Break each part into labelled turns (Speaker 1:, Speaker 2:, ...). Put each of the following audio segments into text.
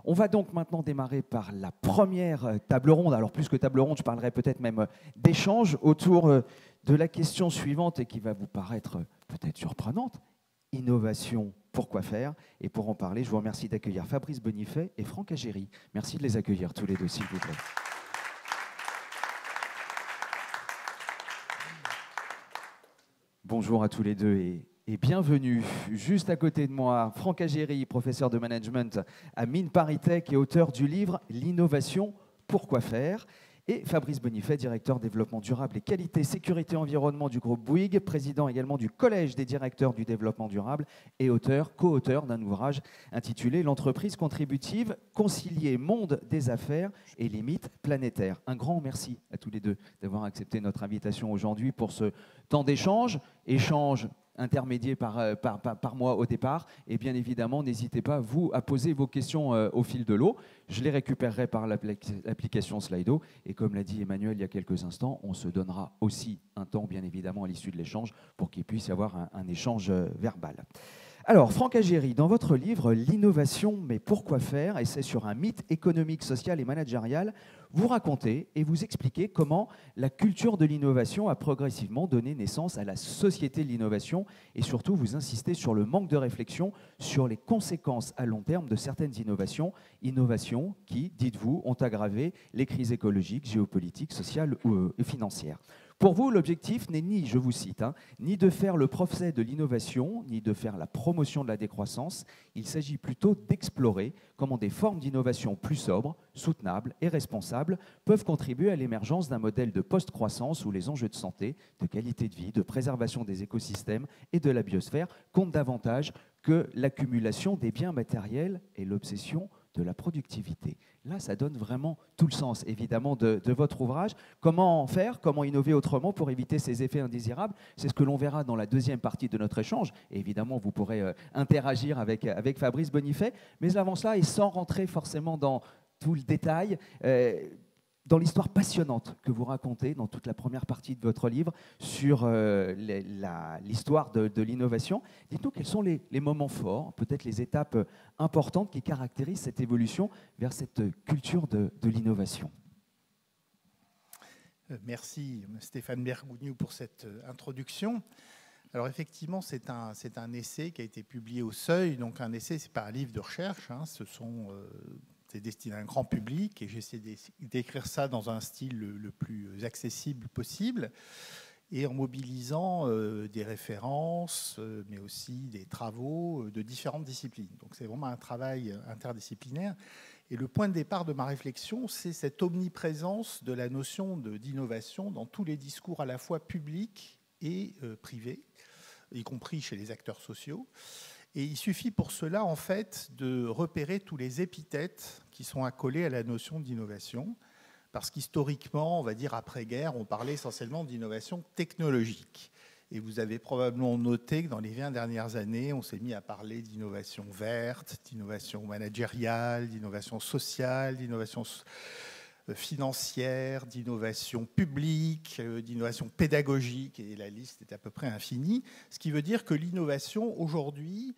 Speaker 1: On va donc maintenant démarrer par la première table ronde. Alors plus que table ronde, je parlerai peut-être même d'échange autour de la question suivante et qui va vous paraître peut-être surprenante. Innovation, pourquoi faire? Et pour en parler, je vous remercie d'accueillir Fabrice Bonifay et Franck Agéry. Merci de les accueillir tous les deux, s'il vous plaît. Bonjour à tous les deux et bienvenue. Juste à côté de moi, Franck Agéry, professeur de management à Mines ParisTech et auteur du livre « L'innovation, pourquoi faire ?» et Fabrice Bonifay, directeur développement durable et qualité, sécurité, environnement du groupe Bouygues, président également du Collège des directeurs du développement durable et co-auteur d'un ouvrage intitulé « L'entreprise contributive, concilier monde des affaires et limites planétaires ». Un grand merci à tous les deux d'avoir accepté notre invitation aujourd'hui pour ce temps d'échange, échange intermédié par moi au départ. Et bien évidemment, n'hésitez pas, vous, à poser vos questions au fil de l'eau. Je les récupérerai par l'application Slido. Et comme l'a dit Emmanuel il y a quelques instants, on se donnera aussi un temps, bien évidemment, à l'issue de l'échange pour qu'il puisse y avoir un échange verbal. Alors, Franck Agéry, dans votre livre « L'innovation, mais pourquoi faire ?» et c'est sur un mythe économique, social et managérial, vous racontez et vous expliquez comment la culture de l'innovation a progressivement donné naissance à la société de l'innovation et surtout vous insistez sur le manque de réflexion sur les conséquences à long terme de certaines innovations qui, dites-vous, ont aggravé les crises écologiques, géopolitiques, sociales et financières. Pour vous, l'objectif n'est ni, je vous cite, ni de faire le procès de l'innovation, ni de faire la promotion de la décroissance. Il s'agit plutôt d'explorer comment des formes d'innovation plus sobres, soutenables et responsables peuvent contribuer à l'émergence d'un modèle de post-croissance où les enjeux de santé, de qualité de vie, de préservation des écosystèmes et de la biosphère comptent davantage que l'accumulation des biens matériels et l'obsession de la productivité. Là, ça donne vraiment tout le sens, évidemment, de votre ouvrage. Comment faire, comment innover autrement pour éviter ces effets indésirables? C'est ce que l'on verra dans la deuxième partie de notre échange. Et évidemment, vous pourrez interagir avec Fabrice Bonifay. Mais avant cela, et sans rentrer forcément dans tout le détail, dans l'histoire passionnante que vous racontez dans toute la première partie de votre livre sur l'histoire de l'innovation, dites-nous quels sont les moments forts, peut-être les étapes importantes qui caractérisent cette évolution vers cette culture de l'innovation.
Speaker 2: Merci Stéphane Bergougnou pour cette introduction. Alors effectivement, c'est un essai qui a été publié au Seuil, donc un essai, c'est pas un livre de recherche, c'est destiné à un grand public et j'essaie d'écrire ça dans un style le plus accessible possible et en mobilisant des références, mais aussi des travaux de différentes disciplines. Donc c'est vraiment un travail interdisciplinaire. Et le point de départ de ma réflexion, c'est cette omniprésence de la notion d'innovation dans tous les discours à la fois publics et privés, y compris chez les acteurs sociaux. Et il suffit pour cela, en fait, de repérer tous les épithètes qui sont accolés à la notion d'innovation, parce qu'historiquement, on va dire après-guerre, on parlait essentiellement d'innovation technologique. Et vous avez probablement noté que dans les 20 dernières années, on s'est mis à parler d'innovation verte, d'innovation managériale, d'innovation sociale, d'innovation financière, d'innovation publique, d'innovation pédagogique, et la liste est à peu près infinie, ce qui veut dire que l'innovation aujourd'hui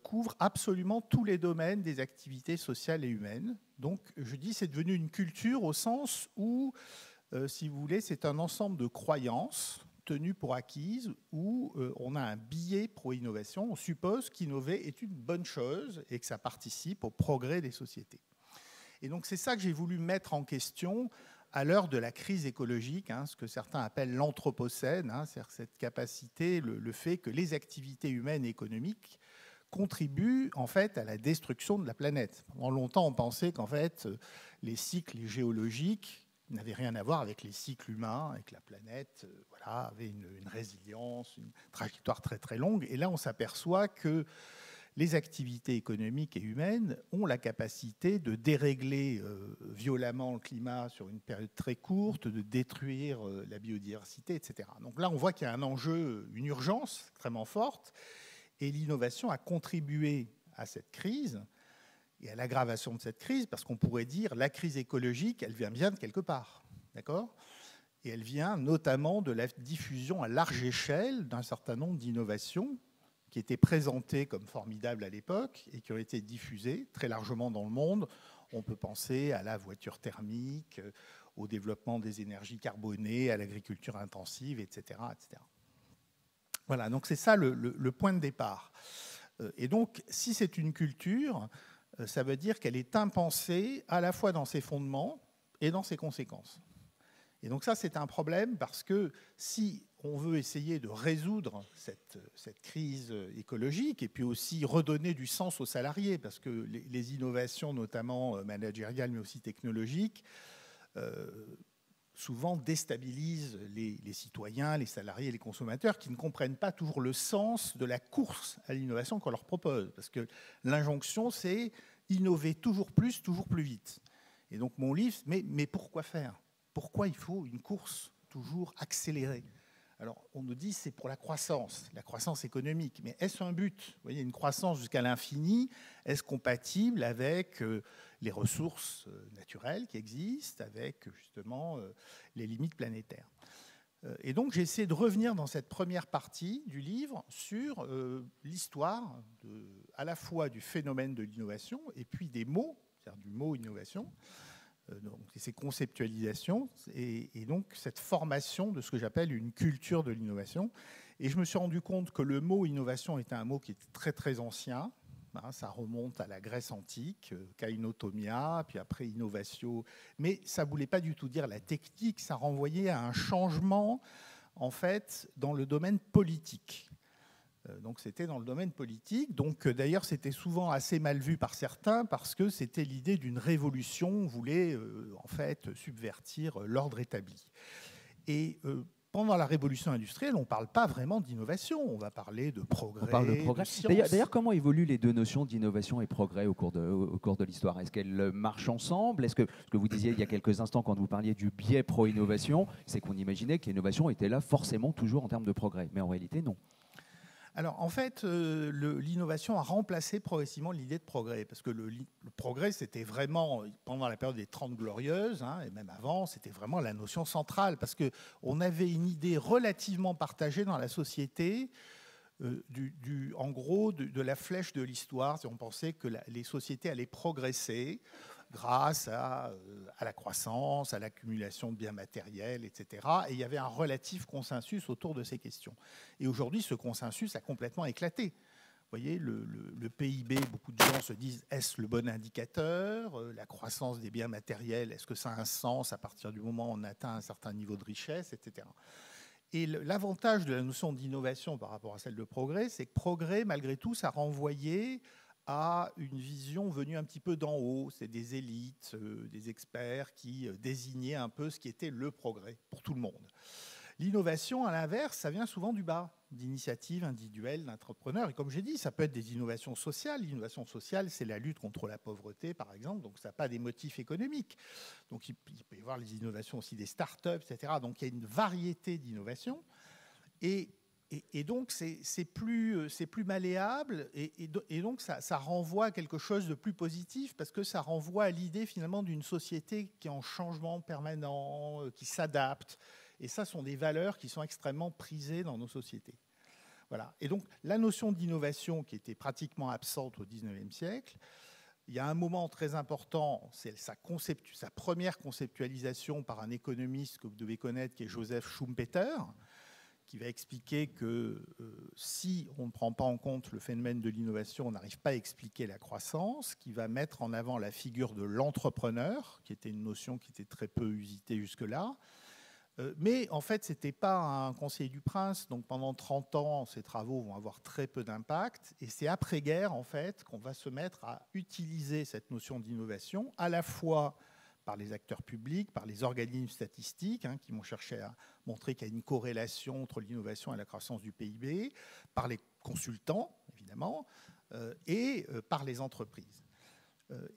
Speaker 2: couvre absolument tous les domaines des activités sociales et humaines. Donc je dis c'est devenu une culture au sens où, si vous voulez, c'est un ensemble de croyances tenues pour acquises où on a un biais pro-innovation, on suppose qu'innover est une bonne chose et que ça participe au progrès des sociétés. Et donc c'est ça que j'ai voulu mettre en question à l'heure de la crise écologique, ce que certains appellent l'anthropocène, c'est-à-dire cette capacité, le fait que les activités humaines et économiques contribuent en fait à la destruction de la planète. Pendant longtemps, on pensait qu'en fait les cycles géologiques n'avaient rien à voir avec les cycles humains et que la planète avait une résilience, une trajectoire très très longue. Et là, on s'aperçoit que les activités économiques et humaines ont la capacité de dérégler violemment le climat sur une période très courte, de détruire la biodiversité, etc. Donc là, on voit qu'il y a un enjeu, une urgence extrêmement forte, et l'innovation a contribué à cette crise et à l'aggravation de cette crise, parce qu'on pourrait dire la crise écologique, elle vient bien de quelque part, d'accord ? Et elle vient notamment de la diffusion à large échelle d'un certain nombre d'innovations qui étaient présentés comme formidables à l'époque et qui ont été diffusés très largement dans le monde. On peut penser à la voiture thermique, au développement des énergies carbonées, à l'agriculture intensive, etc., etc. Voilà, donc c'est ça le point de départ. Et donc, si c'est une culture, ça veut dire qu'elle est impensée à la fois dans ses fondements et dans ses conséquences. Et donc ça, c'est un problème parce que si on veut essayer de résoudre cette crise écologique et puis aussi redonner du sens aux salariés, parce que les innovations, notamment managériales mais aussi technologiques, souvent déstabilisent les citoyens, les salariés et les consommateurs qui ne comprennent pas toujours le sens de la course à l'innovation qu'on leur propose. Parce que l'injonction, c'est innover toujours plus vite. Et donc mon livre, mais pourquoi faire ? Pourquoi il faut une course toujours accélérée ? Alors on nous dit c'est pour la croissance économique. Mais est-ce un but ? Vous voyez, une croissance jusqu'à l'infini, est-ce compatible avec les ressources naturelles qui existent, avec justement les limites planétaires ? Et donc j'ai essayé de revenir dans cette première partie du livre sur l'histoire à la fois du phénomène de l'innovation et puis des mots, c'est-à-dire du mot innovation, donc ces conceptualisations et donc cette formation de ce que j'appelle une culture de l'innovation. Et je me suis rendu compte que le mot innovation était un mot qui était très très ancien. Ça remonte à la Grèce antique, kainotomia, puis après innovatio. Mais ça ne voulait pas du tout dire la technique, ça renvoyait à un changement en fait dans le domaine politique. Donc c'était dans le domaine politique. Donc d'ailleurs c'était souvent assez mal vu par certains parce que c'était l'idée d'une révolution. On voulait en fait subvertir l'ordre établi. Et pendant la révolution industrielle, on ne parle pas vraiment d'innovation. On va parler de progrès.
Speaker 1: On parle de progrès.
Speaker 2: De science.
Speaker 1: D'ailleurs, comment évoluent les deux notions d'innovation et progrès au cours de l'histoire ? Est-ce qu'elles marchent ensemble ? Est-ce que ce que vous disiez il y a quelques instants quand vous parliez du biais pro-innovation, c'est qu'on imaginait que l'innovation était là forcément toujours en termes de progrès. Mais en réalité, non.
Speaker 2: Alors, en fait, l'innovation a remplacé progressivement l'idée de progrès, parce que le progrès, c'était vraiment, pendant la période des 30 Glorieuses, et même avant, c'était vraiment la notion centrale, parce qu'on avait une idée relativement partagée dans la société, en gros, de la flèche de l'histoire. On pensait que les sociétés allaient progresser grâce à la croissance, à l'accumulation de biens matériels, etc. Et il y avait un relatif consensus autour de ces questions. Et aujourd'hui, ce consensus a complètement éclaté. Vous voyez, le PIB, beaucoup de gens se disent, est-ce le bon indicateur ? La croissance des biens matériels, est-ce que ça a un sens à partir du moment où on atteint un certain niveau de richesse, etc. Et l'avantage de la notion d'innovation par rapport à celle de progrès, c'est que progrès, malgré tout, ça renvoyait à une vision venue un petit peu d'en haut. C'est des élites, des experts qui désignaient un peu ce qui était le progrès pour tout le monde. L'innovation, à l'inverse, ça vient souvent du bas, d'initiatives individuelles, d'entrepreneurs. Et comme j'ai dit, ça peut être des innovations sociales. L'innovation sociale, c'est la lutte contre la pauvreté, par exemple. Donc, ça n'a pas des motifs économiques. Donc, il peut y avoir les innovations aussi des startups, etc. Donc, il y a une variété d'innovations. Et donc, c'est plus malléable et donc ça renvoie à quelque chose de plus positif parce que ça renvoie à l'idée finalement d'une société qui est en changement permanent, qui s'adapte. Et ça sont des valeurs qui sont extrêmement prisées dans nos sociétés. Voilà. Et donc, la notion d'innovation qui était pratiquement absente au XIXe siècle, il y a un moment très important, c'est sa première conceptualisation par un économiste que vous devez connaître, qui est Joseph Schumpeter, qui va expliquer que si on ne prend pas en compte le phénomène de l'innovation, on n'arrive pas à expliquer la croissance, qui va mettre en avant la figure de l'entrepreneur, qui était une notion qui était très peu usitée jusque-là. Mais en fait, ce n'était pas un conseiller du prince, donc pendant 30 ans, ces travaux vont avoir très peu d'impact, et c'est après-guerre, en fait, qu'on va se mettre à utiliser cette notion d'innovation, à la fois par les acteurs publics, par les organismes statistiques, qui vont chercher à montrer qu'il y a une corrélation entre l'innovation et la croissance du PIB, par les consultants, évidemment, et par les entreprises.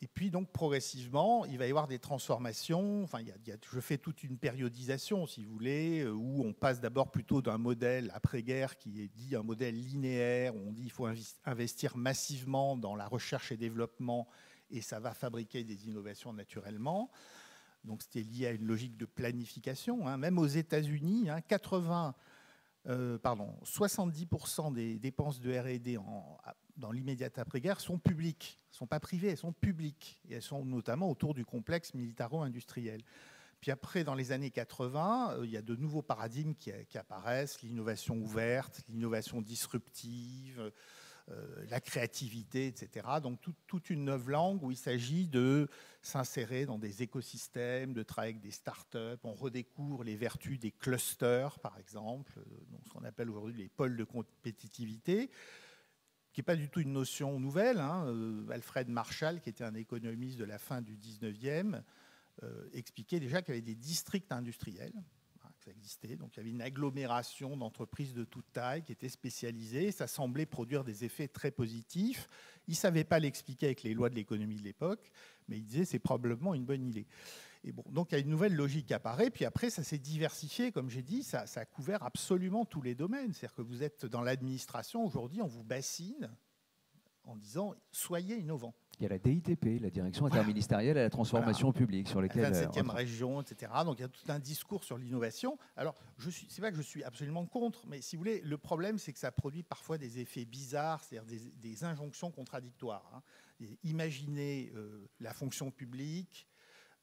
Speaker 2: Et puis, donc, progressivement, il va y avoir des transformations. Enfin, je fais toute une périodisation, si vous voulez, où on passe d'abord plutôt d'un modèle après-guerre qui est dit un modèle linéaire, où on dit qu'il faut investir massivement dans la recherche et développement et ça va fabriquer des innovations naturellement. Donc, c'était lié à une logique de planification. Même aux États-Unis, 80 70% des dépenses de R&D dans l'immédiat après-guerre sont publiques, ne sont pas privées, elles sont publiques. Et elles sont notamment autour du complexe militaro-industriel. Puis après, dans les années 80, il y a de nouveaux paradigmes qui apparaissent, l'innovation ouverte, l'innovation disruptive, la créativité, etc. Donc toute une nouvelle langue où il s'agit de s'insérer dans des écosystèmes, de travailler avec des startups. On redécouvre les vertus des clusters, par exemple, donc ce qu'on appelle aujourd'hui les pôles de compétitivité, qui n'est pas du tout une notion nouvelle. Alfred Marshall, qui était un économiste de la fin du 19e, expliquait déjà qu'il y avait des districts industriels, que ça existait. Donc il y avait une agglomération d'entreprises de toute taille qui étaient spécialisées. Ça semblait produire des effets très positifs. Il ne savait pas l'expliquer avec les lois de l'économie de l'époque, mais il disait que c'est probablement une bonne idée. Et bon, donc il y a une nouvelle logique qui apparaît, puis après ça s'est diversifié, comme j'ai dit, ça a couvert absolument tous les domaines. C'est-à-dire que vous êtes dans l'administration, aujourd'hui on vous bassine en disant « soyez innovants ».
Speaker 1: Il y a la DITP, la Direction interministérielle à la transformation publique, sur lesquelles...
Speaker 2: La 27e région, etc. Donc il y a tout un discours sur l'innovation. Alors, c'est pas que je suis absolument contre, mais si vous voulez, le problème, c'est que ça produit parfois des effets bizarres, c'est-à-dire des injonctions contradictoires. Imaginez la fonction publique,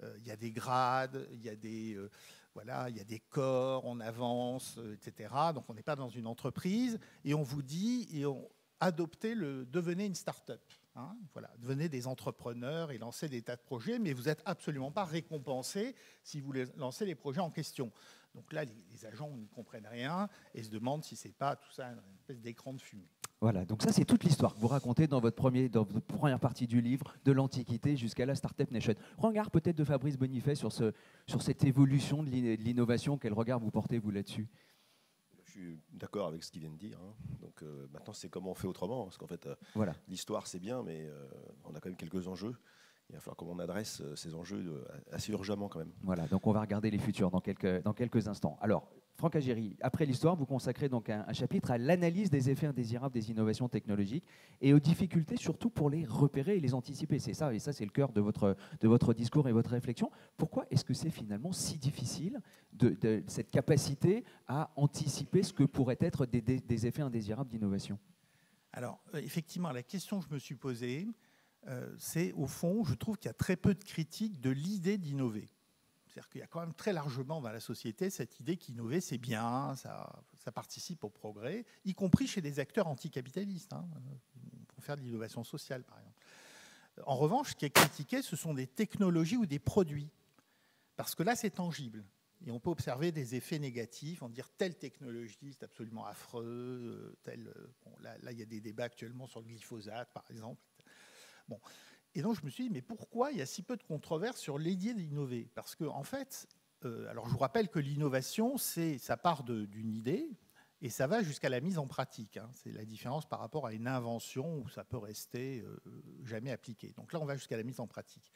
Speaker 2: il y a des grades, il y a des corps, on avance, etc. Donc on n'est pas dans une entreprise, et on vous dit, devenez une start-up. Devenez des entrepreneurs et lancez des tas de projets, mais vous n'êtes absolument pas récompensé si vous lancez les projets en question. Donc là, les agents ne comprennent rien et se demandent si ce n'est pas tout ça une espèce d'écran de fumée.
Speaker 1: Voilà, donc ça c'est toute l'histoire que vous racontez dans votre première partie du livre, de l'Antiquité jusqu'à la Startup Nation. Regard peut-être de Fabrice Bonifay sur cette évolution de l'innovation. Quel regard vous portez, vous, là-dessus ?
Speaker 3: Je suis d'accord avec ce qu'il vient de dire. Donc maintenant, c'est comment on fait autrement. Parce qu'en fait, l'histoire, c'est bien, mais on a quand même quelques enjeux. Il va falloir comment on adresse ces enjeux assez urgemment quand même.
Speaker 1: Voilà, donc on va regarder les futurs dans quelques instants. Alors, Franck Aggéry, après l'histoire, vous consacrez donc un chapitre à l'analyse des effets indésirables des innovations technologiques et aux difficultés surtout pour les repérer et les anticiper. C'est ça, et ça c'est le cœur de votre discours et votre réflexion. Pourquoi est-ce que c'est finalement si difficile de cette capacité à anticiper ce que pourraient être des effets indésirables d'innovation ?
Speaker 2: Alors, effectivement, la question que je me suis posée, c'est au fond, je trouve qu'il y a très peu de critiques de l'idée d'innover. C'est-à-dire qu'il y a quand même très largement dans la société cette idée qu'innover, c'est bien, ça participe au progrès, y compris chez des acteurs anticapitalistes, pour faire de l'innovation sociale, par exemple. En revanche, ce qui est critiqué, ce sont des technologies ou des produits, parce que là, c'est tangible. Et on peut observer des effets négatifs, on dire telle technologie, c'est absolument affreux, là, il y a des débats actuellement sur le glyphosate, par exemple. Bon. Et donc, je me suis dit, mais pourquoi il y a si peu de controverses sur l'idée d'innover ? Parce que, en fait, alors je vous rappelle que l'innovation, ça part d'une idée et ça va jusqu'à la mise en pratique. C'est la différence par rapport à une invention où ça peut rester jamais appliqué. Donc là, on va jusqu'à la mise en pratique.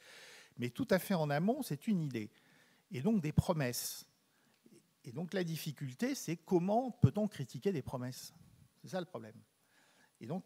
Speaker 2: Mais tout à fait en amont, c'est une idée. Et donc des promesses. Et donc la difficulté, c'est comment peut-on critiquer des promesses ? C'est ça le problème. Et donc,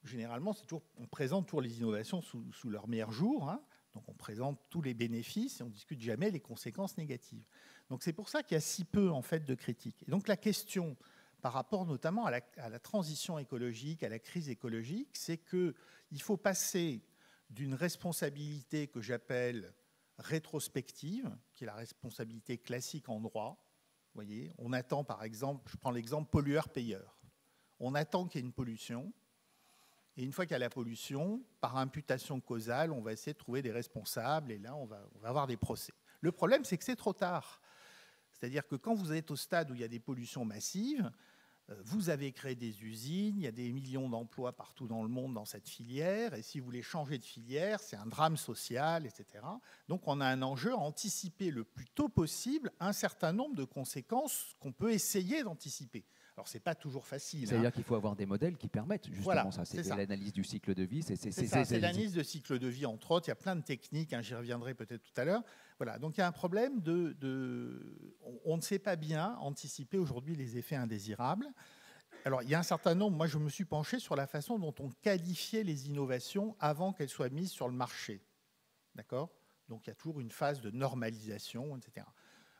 Speaker 2: généralement, on présente toujours les innovations sous leur meilleur jour. Donc on présente tous les bénéfices et on ne discute jamais les conséquences négatives. Donc c'est pour ça qu'il y a si peu en fait de critiques. Et donc la question par rapport notamment à la transition écologique, à la crise écologique, c'est qu'il faut passer d'une responsabilité que j'appelle rétrospective, qui est la responsabilité classique en droit. Vous voyez, on attend par exemple, je prends l'exemple pollueur-payeur. On attend qu'il y ait une pollution. Et une fois qu'il y a la pollution, par imputation causale, on va essayer de trouver des responsables et là, on va avoir des procès. Le problème, c'est que c'est trop tard. C'est-à-dire que quand vous êtes au stade où il y a des pollutions massives, vous avez créé des usines, il y a des millions d'emplois partout dans le monde dans cette filière, et si vous voulez changer de filière, c'est un drame social, etc. Donc on a un enjeu à anticiper le plus tôt possible un certain nombre de conséquences qu'on peut essayer d'anticiper. Alors, ce n'est pas toujours facile.
Speaker 1: C'est-à-dire qu'il faut avoir des modèles qui permettent justement ça. C'est l'analyse du cycle de vie.
Speaker 2: C'est l'analyse de cycle de vie, entre autres. Il y a plein de techniques, j'y reviendrai peut-être tout à l'heure. Voilà. Donc, il y a un problème on ne sait pas bien anticiper aujourd'hui les effets indésirables. Alors, il y a un certain nombre, moi je me suis penché sur la façon dont on qualifiait les innovations avant qu'elles soient mises sur le marché. D'accord ? Donc, il y a toujours une phase de normalisation, etc.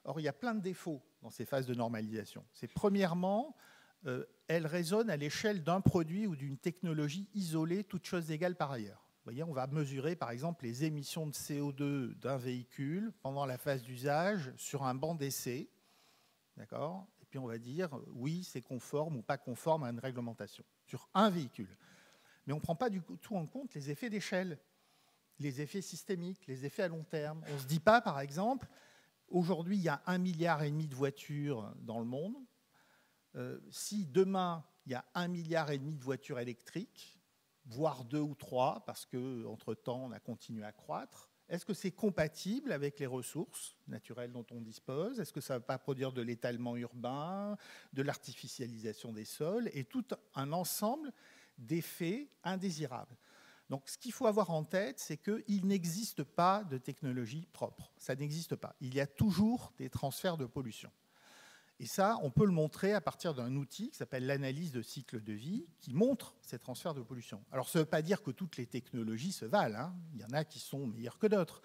Speaker 2: Or, il y a plein de défauts dans ces phases de normalisation. C'est premièrement elle raisonne à l'échelle d'un produit ou d'une technologie isolée, toutes choses égales par ailleurs. Vous voyez, on va mesurer par exemple les émissions de CO2 d'un véhicule pendant la phase d'usage sur un banc d'essai, d'accord ? Et puis on va dire oui, c'est conforme ou pas conforme à une réglementation sur un véhicule. Mais on ne prend pas du tout en compte les effets d'échelle, les effets systémiques, les effets à long terme. On ne se dit pas, par exemple, aujourd'hui il y a 1,5 milliard de voitures dans le monde. Si demain il y a 1,5 milliard de voitures électriques, voire 2 ou 3, parce qu'entre-temps, on a continué à croître. Est-ce que c'est compatible avec les ressources naturelles dont on dispose? Est-ce que ça ne va pas produire de l'étalement urbain, de l'artificialisation des sols et tout un ensemble d'effets indésirables? Donc, ce qu'il faut avoir en tête, c'est qu'il n'existe pas de technologie propre. Ça n'existe pas. Il y a toujours des transferts de pollution. Et ça, on peut le montrer à partir d'un outil qui s'appelle l'analyse de cycle de vie, qui montre ces transferts de pollution. Alors, ça ne veut pas dire que toutes les technologies se valent, hein. Il y en a qui sont meilleures que d'autres.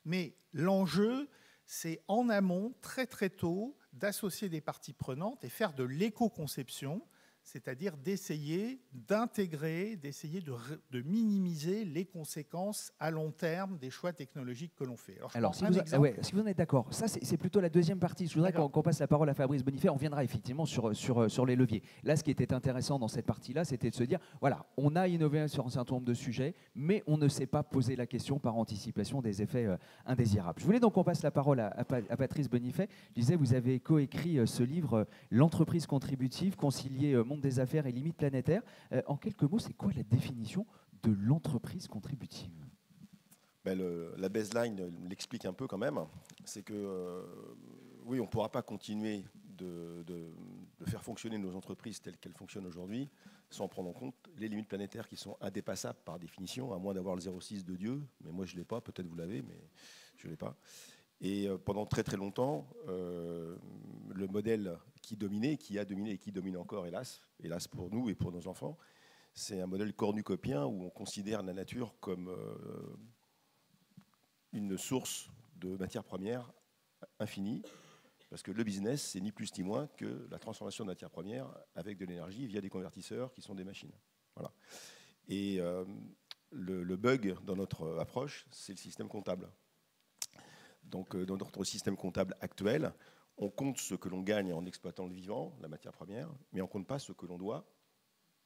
Speaker 2: Mais l'enjeu, c'est en amont, très très tôt, d'associer des parties prenantes et faire de l'éco-conception, c'est-à-dire d'essayer d'intégrer, d'essayer de minimiser les conséquences à long terme des choix technologiques que l'on fait.
Speaker 1: Alors si vous en êtes d'accord, ça c'est plutôt la deuxième partie. Je voudrais qu'on passe la parole à Fabrice Bonifay. On viendra effectivement sur les leviers. Là, ce qui était intéressant dans cette partie-là, c'était de se dire, voilà, on a innové sur un certain nombre de sujets, mais on ne s'est pas posé la question par anticipation des effets indésirables. Je voulais donc qu'on passe la parole à Patrice Bonifay. Je disais, vous avez coécrit ce livre, L'entreprise contributive, concilier monde des affaires et limites planétaires. En quelques mots, c'est quoi la définition de l'entreprise contributive?
Speaker 3: La baseline l'explique un peu quand même. C'est que, oui, on ne pourra pas continuer de faire fonctionner nos entreprises telles qu'elles fonctionnent aujourd'hui sans prendre en compte les limites planétaires qui sont indépassables par définition, à moins d'avoir le 0,6 de Dieu. Mais moi, je ne l'ai pas. Peut-être vous l'avez, mais je ne l'ai pas. Et pendant très très longtemps, le modèle qui dominait, qui a dominé et qui domine encore, hélas pour nous et pour nos enfants, c'est un modèle cornucopien où on considère la nature comme une source de matières premières infinie, parce que le business, c'est ni plus ni moins que la transformation de matières premières avec de l'énergie via des convertisseurs qui sont des machines. Voilà. Et le bug dans notre approche, c'est le système comptable. Donc, dans notre système comptable actuel, on compte ce que l'on gagne en exploitant le vivant, la matière première, mais on ne compte pas ce que l'on doit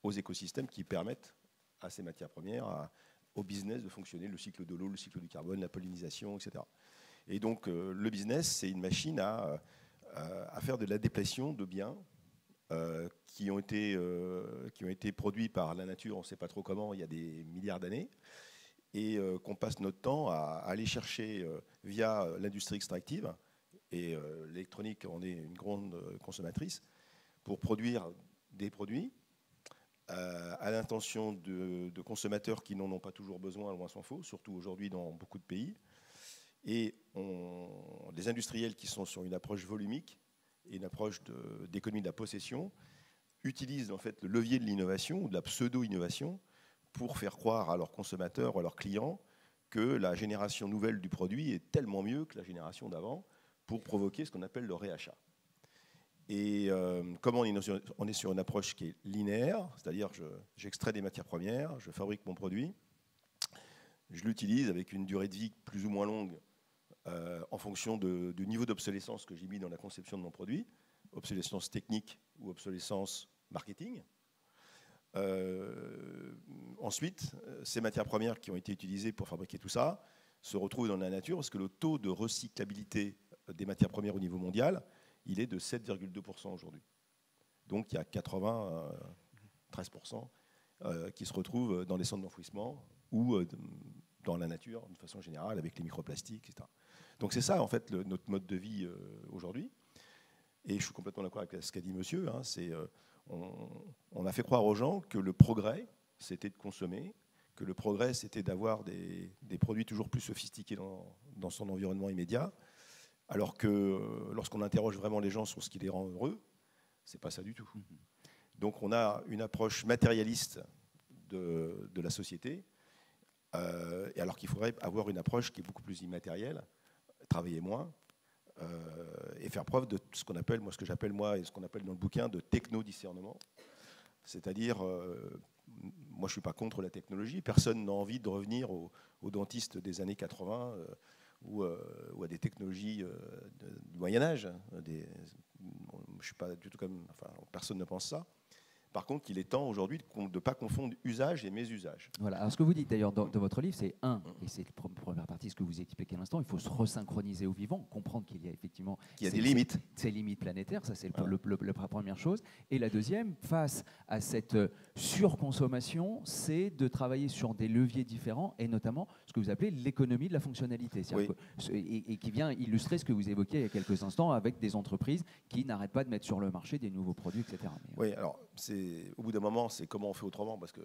Speaker 3: aux écosystèmes qui permettent à ces matières premières, au business de fonctionner, le cycle de l'eau, le cycle du carbone, la pollinisation, etc. Et donc, le business, c'est une machine à faire de la déplétion de biens qui ont été produits par la nature, on ne sait pas trop comment, il y a des milliards d'années, et qu'on passe notre temps à aller chercher via l'industrie extractive, et l'électronique en est une grande consommatrice, pour produire des produits à l'intention de consommateurs qui n'en ont pas toujours besoin, loin s'en faut, surtout aujourd'hui dans beaucoup de pays. Et les industriels qui sont sur une approche volumique et une approche d'économie de la possession utilisent en fait le levier de l'innovation ou de la pseudo-innovation pour faire croire à leurs consommateurs ou à leurs clients que la génération nouvelle du produit est tellement mieux que la génération d'avant pour provoquer ce qu'on appelle le réachat. Et comme on est sur une approche qui est linéaire, c'est-à-dire j'extrais des matières premières, je fabrique mon produit, je l'utilise avec une durée de vie plus ou moins longue en fonction du niveau d'obsolescence que j'ai mis dans la conception de mon produit, obsolescence technique ou obsolescence marketing. Ensuite, ces matières premières qui ont été utilisées pour fabriquer tout ça se retrouvent dans la nature parce que le taux de recyclabilité des matières premières au niveau mondial, il est de 7,2% aujourd'hui. Donc il y a 93% qui se retrouvent dans les centres d'enfouissement ou dans la nature de façon générale avec les microplastiques, etc. Donc c'est ça en fait notre mode de vie aujourd'hui. Et je suis complètement d'accord avec ce qu'a dit monsieur, hein, on a fait croire aux gens que le progrès, c'était de consommer, que le progrès, c'était d'avoir des produits toujours plus sophistiqués dans son environnement immédiat, alors que lorsqu'on interroge vraiment les gens sur ce qui les rend heureux, c'est pas ça du tout. Donc on a une approche matérialiste de la société, et alors qu'il faudrait avoir une approche qui est beaucoup plus immatérielle, travailler moins, et faire preuve de ce qu'on appelle, ce que j'appelle moi, et ce qu'on appelle dans le bouquin, de techno-discernement. C'est-à-dire, moi je ne suis pas contre la technologie, personne n'a envie de revenir aux dentistes des années 80 ou à des technologies du Moyen-Âge. Je ne suis pas du tout comme. Enfin, personne ne pense ça. Par contre, il est temps aujourd'hui de ne pas confondre usage et mésusage.
Speaker 1: Voilà. Alors, ce que vous dites d'ailleurs dans votre livre, c'est et c'est la première partie, ce que vous expliquez à l'instant, il faut se resynchroniser au vivant, comprendre qu'il y a effectivement
Speaker 3: des limites.
Speaker 1: Ces limites planétaires, ça c'est la première chose. Et la deuxième, face à cette surconsommation, c'est de travailler sur des leviers différents, et notamment ce que vous appelez l'économie de la fonctionnalité.
Speaker 3: Oui.
Speaker 1: Et qui vient illustrer ce que vous évoquiez il y a quelques instants avec des entreprises qui n'arrêtent pas de mettre sur le marché des nouveaux produits, etc.
Speaker 3: Oui, alors au bout d'un moment, c'est comment on fait autrement, parce que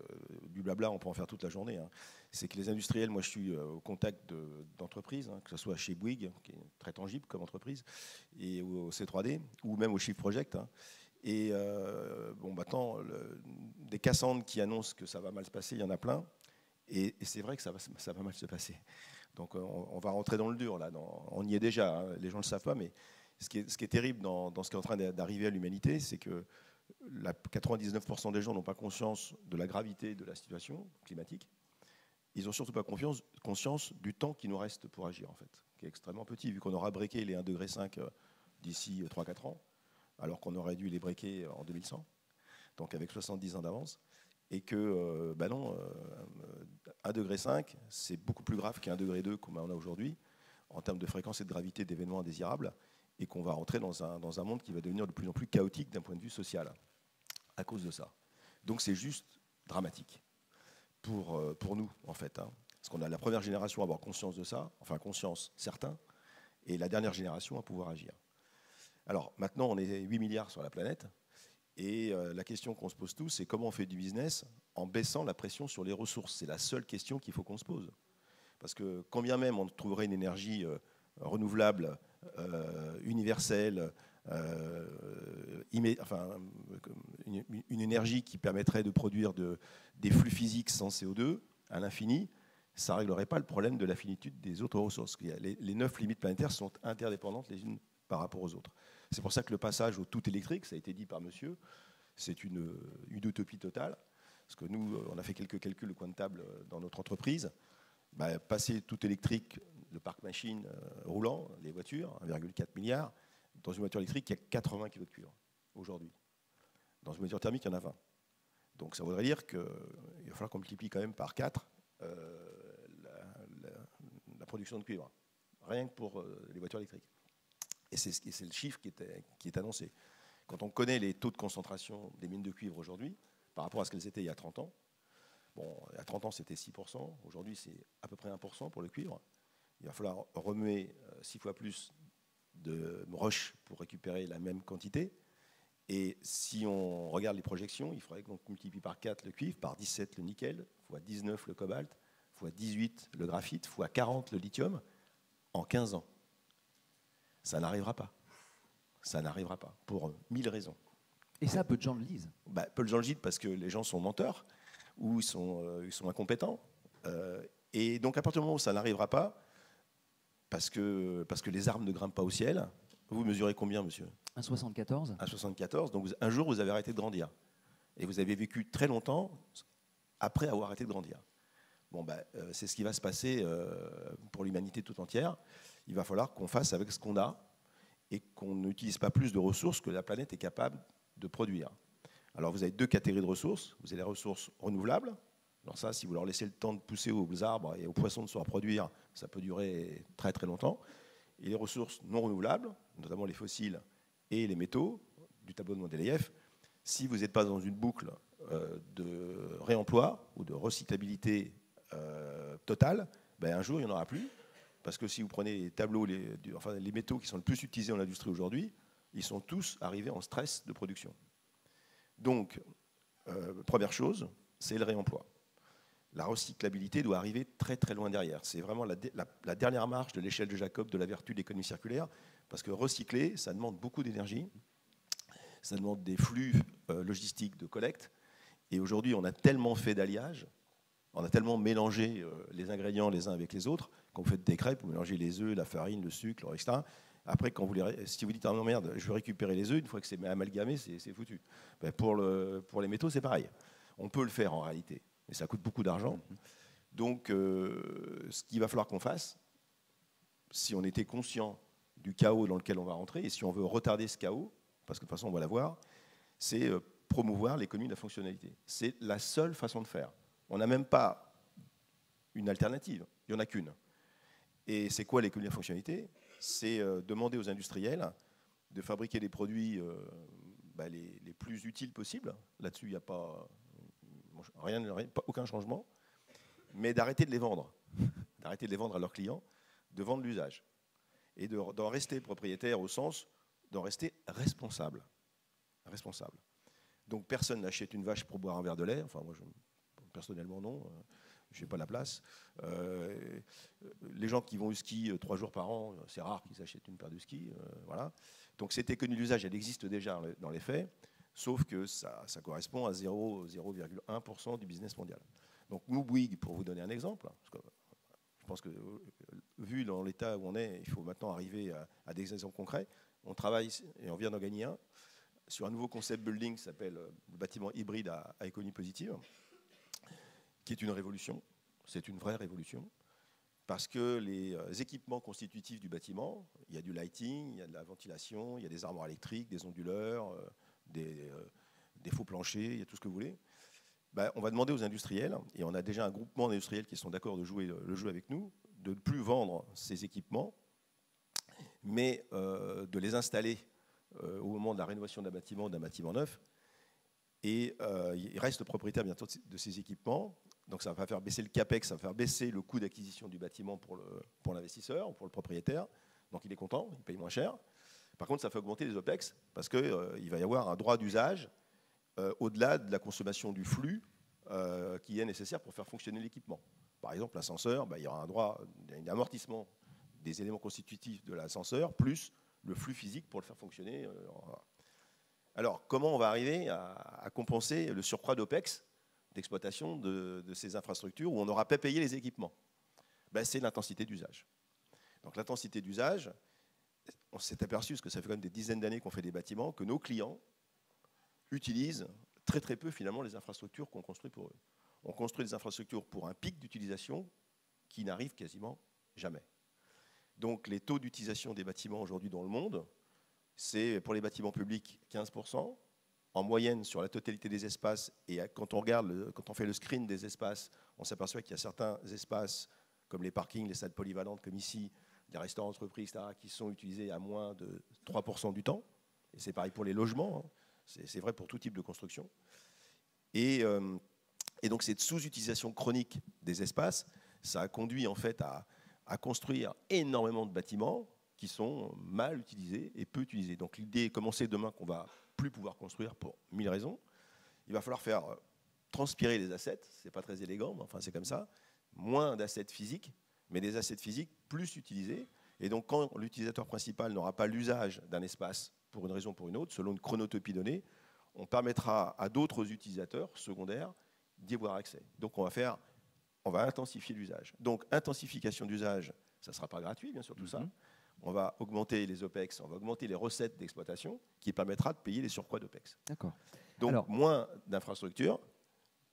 Speaker 3: du blabla, on peut en faire toute la journée. Hein. C'est que les industriels, moi je suis au contact d'entreprises, que ce soit chez Bouygues, qui est très tangible comme entreprise, et au C3D, ou même au Shift Project. Hein. Et maintenant, des Cassandres qui annoncent que ça va mal se passer, il y en a plein. Et c'est vrai que ça va mal se passer. Donc on va rentrer dans le dur, là. On y est déjà, hein, les gens ne le savent pas, mais ce qui est terrible dans ce qui est en train d'arriver à l'humanité, c'est que 99% des gens n'ont pas conscience de la gravité de la situation climatique. Ils n'ont surtout pas conscience du temps qui nous reste pour agir, en fait, qui est extrêmement petit, vu qu'on aura breaké les 1,5 degré d'ici 3-4 ans, alors qu'on aurait dû les breaker en 2100, donc avec 70 ans d'avance, et que, 1,5 degré, c'est beaucoup plus grave qu'1,2 degré qu'on a aujourd'hui, en termes de fréquence et de gravité d'événements indésirables, et qu'on va rentrer dans un monde qui va devenir de plus en plus chaotique d'un point de vue social, à cause de ça. Donc c'est juste dramatique pour nous, en fait. Hein, parce qu'on a la première génération à avoir conscience de ça, enfin conscience, certains, et la dernière génération à pouvoir agir. Alors maintenant, on est 8 milliards sur la planète, et la question qu'on se pose tous, c'est comment on fait du business en baissant la pression sur les ressources. C'est la seule question qu'il faut qu'on se pose. Parce que quand bien même on trouverait une énergie renouvelable, universelle, une énergie qui permettrait de produire des flux physiques sans CO2 à l'infini, ça ne réglerait pas le problème de la finitude des autres ressources. Les 9 limites planétaires sont interdépendantes les unes par rapport aux autres. C'est pour ça que le passage au tout électrique, ça a été dit par monsieur, c'est une utopie totale. Parce que nous, on a fait quelques calculs au coin de table dans notre entreprise. Passer tout électrique, le parc machine roulant, les voitures, 1,4 milliard, dans une voiture électrique, il y a 80 kg de cuivre aujourd'hui. Dans une voiture thermique, il y en a 20. Donc ça voudrait dire qu'il va falloir qu'on multiplie quand même par 4 la production de cuivre, rien que pour les voitures électriques. Et c'est le chiffre qui est annoncé. Quand on connaît les taux de concentration des mines de cuivre aujourd'hui, par rapport à ce qu'elles étaient il y a 30 ans, bon, il y a 30 ans, c'était 6%. Aujourd'hui, c'est à peu près 1% pour le cuivre. Il va falloir remuer 6 fois plus de roches pour récupérer la même quantité. Et si on regarde les projections, il faudrait qu'on multiplie par 4 le cuivre, par 17 le nickel, fois 19 le cobalt, fois 18 le graphite, fois 40 le lithium, en 15 ans. Ça n'arrivera pas. Ça n'arrivera pas, pour 1000 raisons.
Speaker 1: Et ça, peu de gens le disent.
Speaker 3: Peu de gens le disent parce que les gens sont menteurs, ou ils sont incompétents. Et donc, à partir du moment où ça n'arrivera pas, parce que les arbres ne grimpent pas au ciel, vous mesurez combien, monsieur ?
Speaker 1: 1,74 ?
Speaker 3: 1,74. Donc, un jour, vous avez arrêté de grandir. Et vous avez vécu très longtemps après avoir arrêté de grandir. Bon, c'est ce qui va se passer pour l'humanité tout entière. Il va falloir qu'on fasse avec ce qu'on a et qu'on n'utilise pas plus de ressources que la planète est capable de produire. Alors, vous avez 2 catégories de ressources. Vous avez les ressources renouvelables. Alors ça, si vous leur laissez le temps de pousser aux arbres et aux poissons de se reproduire, ça peut durer très très longtemps. Et les ressources non renouvelables, notamment les fossiles et les métaux, du tableau de Mendeleïev, si vous n'êtes pas dans une boucle de réemploi ou de recyclabilité totale, un jour, il n'y en aura plus. Parce que si vous prenez les tableaux, les métaux qui sont le plus utilisés dans l'industrie aujourd'hui, ils sont tous arrivés en stress de production. Donc, première chose, c'est le réemploi. La recyclabilité doit arriver très très loin derrière. C'est vraiment la dernière marche de l'échelle de Jacob de la vertu de l'économie circulaire, parce que recycler, ça demande beaucoup d'énergie, ça demande des flux logistiques de collecte, et aujourd'hui on a tellement fait d'alliage On a tellement mélangé les ingrédients les uns avec les autres. Quand vous faites des crêpes, vous mélangez les œufs, la farine, le sucre, etc. Après, si vous dites ah non merde, je vais récupérer les œufs, une fois que c'est amalgamé, c'est foutu. Ben, pour les métaux, c'est pareil. On peut le faire en réalité, mais ça coûte beaucoup d'argent. Donc, ce qu'il va falloir qu'on fasse, si on était conscient du chaos dans lequel on va rentrer, et si on veut retarder ce chaos, parce que de toute façon on va l'avoir, c'est promouvoir l'économie de la fonctionnalité. C'est la seule façon de faire. On n'a même pas une alternative, il n'y en a qu'une. Et c'est quoi l'économie de la fonctionnalité? C'est demander aux industriels de fabriquer des produits les plus utiles possibles. Là-dessus, il n'y a pas aucun changement. Mais d'arrêter de les vendre. D'arrêter de les vendre à leurs clients, de vendre l'usage. Et d'en rester propriétaire au sens d'en rester responsable. Responsable. Donc personne n'achète une vache pour boire un verre de lait. Enfin, moi, personnellement, non. Je n'ai pas la place. Les gens qui vont au ski 3 jours par an, c'est rare qu'ils achètent une paire de ski. Voilà. Donc cette économie d'usage, elle existe déjà dans les faits, sauf que ça correspond à 0,1% du business mondial. Donc nous, Bouygues, pour vous donner un exemple, parce que je pense que vu dans l'état où on est, il faut maintenant arriver à des exemples concrets. On travaille, et on vient d'en gagner un, sur un nouveau concept building qui s'appelle le bâtiment hybride à économie positive, qui est une révolution. C'est une vraie révolution. Parce que les équipements constitutifs du bâtiment, il y a du lighting, il y a de la ventilation, il y a des armoires électriques, des onduleurs, des faux planchers, il y a tout ce que vous voulez. On va demander aux industriels, et on a déjà un groupement d'industriels qui sont d'accord de jouer le jeu avec nous, de ne plus vendre ces équipements, mais de les installer au moment de la rénovation d'un bâtiment neuf. Et il reste propriétaire bientôt de ces équipements. Donc ça va faire baisser le capex, ça va faire baisser le coût d'acquisition du bâtiment pour l'investisseur, pour le propriétaire. Donc il est content, il paye moins cher. Par contre, ça fait augmenter les OPEX parce qu'il va y avoir un droit d'usage au-delà de la consommation du flux qui est nécessaire pour faire fonctionner l'équipement. Par exemple, l'ascenseur, il y aura un droit d'amortissement des éléments constitutifs de l'ascenseur, plus le flux physique pour le faire fonctionner. Alors, comment on va arriver à compenser le surcroît d'OPEX d'exploitation de ces infrastructures où on n'aura pas payé les équipements? C'est l'intensité d'usage. Donc l'intensité d'usage, on s'est aperçu, parce que ça fait quand même des dizaines d'années qu'on fait des bâtiments, que nos clients utilisent très très peu finalement les infrastructures qu'on construit pour eux. On construit des infrastructures pour un pic d'utilisation qui n'arrive quasiment jamais. Donc les taux d'utilisation des bâtiments aujourd'hui dans le monde, c'est pour les bâtiments publics 15%. En moyenne sur la totalité des espaces, et quand on fait le screen des espaces, on s'aperçoit qu'il y a certains espaces, comme les parkings, les salles polyvalentes, comme ici, les restaurants entreprises, etc., qui sont utilisés à moins de 3% du temps. Et c'est pareil pour les logements, hein. C'est vrai pour tout type de construction. Et donc cette sous-utilisation chronique des espaces, ça a conduit en fait à construire énormément de bâtiments qui sont mal utilisés et peu utilisés. Donc l'idée est commencer demain qu'on va plus pouvoir construire pour 1000 raisons. Il va falloir faire transpirer les assets, c'est pas très élégant, mais enfin c'est comme ça. Moins d'assets physiques, mais des assets physiques plus utilisés. Et donc quand l'utilisateur principal n'aura pas l'usage d'un espace pour une raison ou pour une autre, selon une chronotopie donnée, on permettra à d'autres utilisateurs secondaires d'y avoir accès. Donc on va intensifier l'usage. Donc intensification d'usage, ça ne sera pas gratuit, bien sûr, tout ça. On va augmenter les OPEX, on va augmenter les recettes d'exploitation qui permettra de payer les surcroîts d'OPEX.
Speaker 1: D'accord.
Speaker 3: Donc moins d'infrastructures,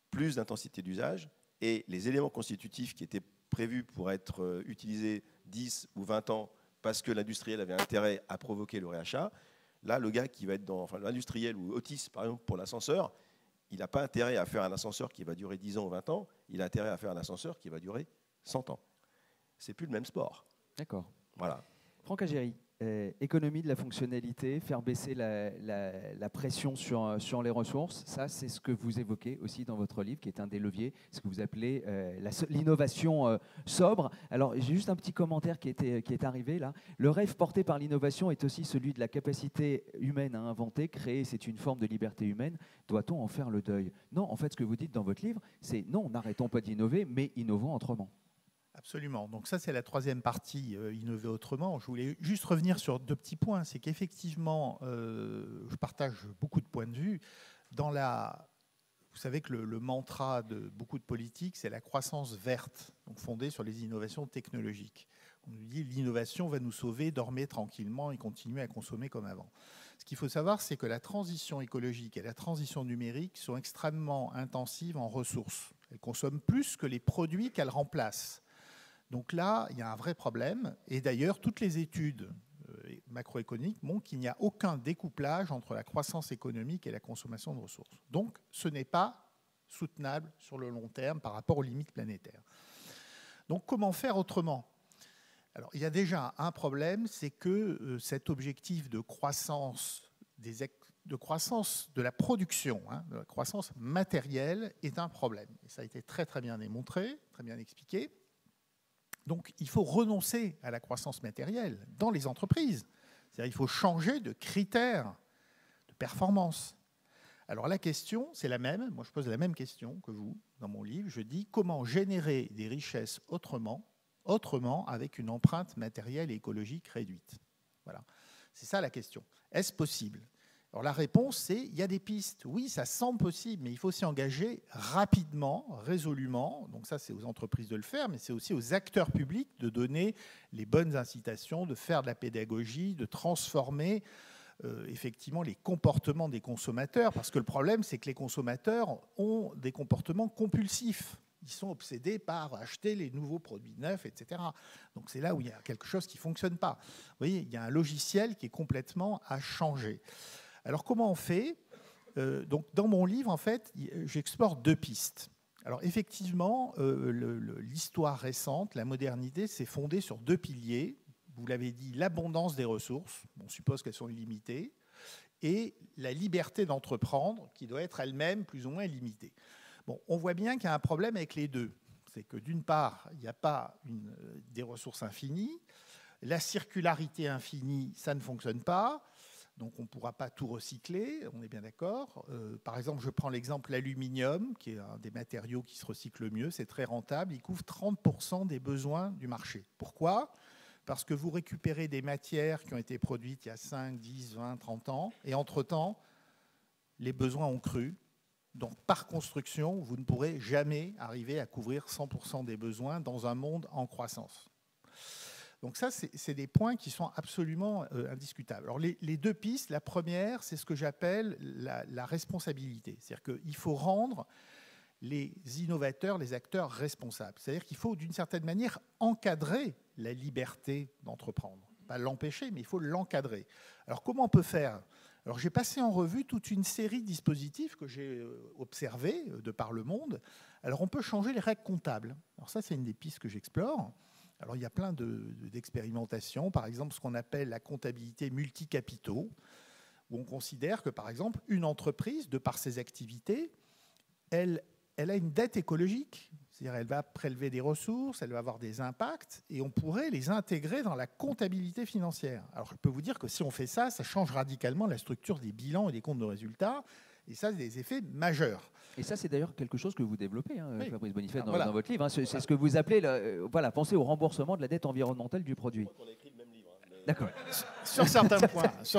Speaker 3: plus d'intensité d'usage, et les éléments constitutifs qui étaient prévus pour être utilisés 10 ou 20 ans parce que l'industriel avait intérêt à provoquer le réachat, là, le gars qui va être l'industriel ou Otis, par exemple, pour l'ascenseur, il n'a pas intérêt à faire un ascenseur qui va durer 10 ans ou 20 ans, il a intérêt à faire un ascenseur qui va durer 100 ans. C'est plus le même sport.
Speaker 1: D'accord.
Speaker 3: Voilà.
Speaker 1: Franck Agéry, économie de la fonctionnalité, faire baisser la pression sur les ressources, ça c'est ce que vous évoquez aussi dans votre livre, qui est un des leviers, ce que vous appelez l'innovation sobre. Alors j'ai juste un petit commentaire qui est arrivé là. Le rêve porté par l'innovation est aussi celui de la capacité humaine à inventer, créer, c'est une forme de liberté humaine. Doit-on en faire le deuil? Non, en fait ce que vous dites dans votre livre, c'est non, n'arrêtons pas d'innover, mais innovons autrement.
Speaker 2: Absolument. Donc ça, c'est la troisième partie, innover autrement. Je voulais juste revenir sur 2 petits points. C'est qu'effectivement, je partage beaucoup de points de vue. Vous vous savez que le mantra de beaucoup de politiques, c'est la croissance verte, donc fondée sur les innovations technologiques. On nous dit l'innovation va nous sauver, dormez tranquillement et continuez à consommer comme avant. Ce qu'il faut savoir, c'est que la transition écologique et la transition numérique sont extrêmement intensives en ressources. Elles consomment plus que les produits qu'elles remplacent. Donc là, il y a un vrai problème. Et d'ailleurs, toutes les études macroéconomiques montrent qu'il n'y a aucun découplage entre la croissance économique et la consommation de ressources. Donc, ce n'est pas soutenable sur le long terme par rapport aux limites planétaires. Donc, comment faire autrement ? Alors, il y a déjà un problème, c'est que cet objectif de croissance de la production, de la croissance matérielle, est un problème. Et ça a été très très bien démontré, très bien expliqué. Donc, il faut renoncer à la croissance matérielle dans les entreprises. C'est-à-dire qu'il faut changer de critères de performance. Alors, la question, c'est la même. Moi, je pose la même question que vous dans mon livre. Je dis comment générer des richesses autrement avec une empreinte matérielle et écologique réduite. Voilà. C'est ça la question. Est-ce possible ? Alors la réponse, c'est il y a des pistes. Oui, ça semble possible, mais il faut s'y engager rapidement, résolument. Donc ça, c'est aux entreprises de le faire, mais c'est aussi aux acteurs publics de donner les bonnes incitations, de faire de la pédagogie, de transformer effectivement les comportements des consommateurs. Parce que le problème, c'est que les consommateurs ont des comportements compulsifs. Ils sont obsédés par acheter les nouveaux produits neufs, etc. Donc c'est là où il y a quelque chose qui ne fonctionne pas. Vous voyez, il y a un logiciel qui est complètement à changer. Alors comment on fait ? Donc dans mon livre, en fait, j'explore deux pistes. Alors effectivement, l'histoire récente, la modernité, s'est fondée sur deux piliers. Vous l'avez dit, l'abondance des ressources, on suppose qu'elles sont illimitées, et la liberté d'entreprendre, qui doit être elle-même plus ou moins limitée. Bon, on voit bien qu'il y a un problème avec les deux. C'est que d'une part, il n'y a pas des ressources infinies. La circularité infinie, ça ne fonctionne pas. Donc on ne pourra pas tout recycler, on est bien d'accord. Par exemple, je prends l'exemple de l'aluminium, qui est un des matériaux qui se recycle le mieux. C'est très rentable. Il couvre 30% des besoins du marché. Pourquoi ? Parce que vous récupérez des matières qui ont été produites il y a 5, 10, 20, 30 ans. Et entre-temps, les besoins ont cru. Donc, par construction, vous ne pourrez jamais arriver à couvrir 100% des besoins dans un monde en croissance. Donc ça, c'est des points qui sont absolument indiscutables. Alors, les deux pistes, la première, c'est ce que j'appelle la responsabilité. C'est-à-dire qu'il faut rendre les innovateurs, les acteurs responsables. C'est-à-dire qu'il faut, d'une certaine manière, encadrer la liberté d'entreprendre. Pas l'empêcher, mais il faut l'encadrer. Alors, comment on peut faire ? Alors, j'ai passé en revue toute une série de dispositifs que j'ai observés de par le monde. Alors, on peut changer les règles comptables. Alors, ça, c'est une des pistes que j'explore. Alors, il y a plein d'expérimentations. Par exemple, ce qu'on appelle la comptabilité multicapitaux, où on considère que, par exemple, une entreprise, de par ses activités, elle a une dette écologique. C'est-à-dire elle va prélever des ressources, elle va avoir des impacts, et on pourrait les intégrer dans la comptabilité financière. Alors, je peux vous dire que si on fait ça, ça change radicalement la structure des bilans et des comptes de résultats, et ça, c'est des effets majeurs.
Speaker 1: Et ça, c'est d'ailleurs quelque chose que vous développez,
Speaker 2: oui.
Speaker 1: Fabrice Bonifay,
Speaker 2: Voilà.
Speaker 1: dans votre livre. C'est ce que vous appelez, penser au remboursement de la dette environnementale du produit.
Speaker 3: On a écrit le même livre.
Speaker 1: D'accord.
Speaker 2: Sur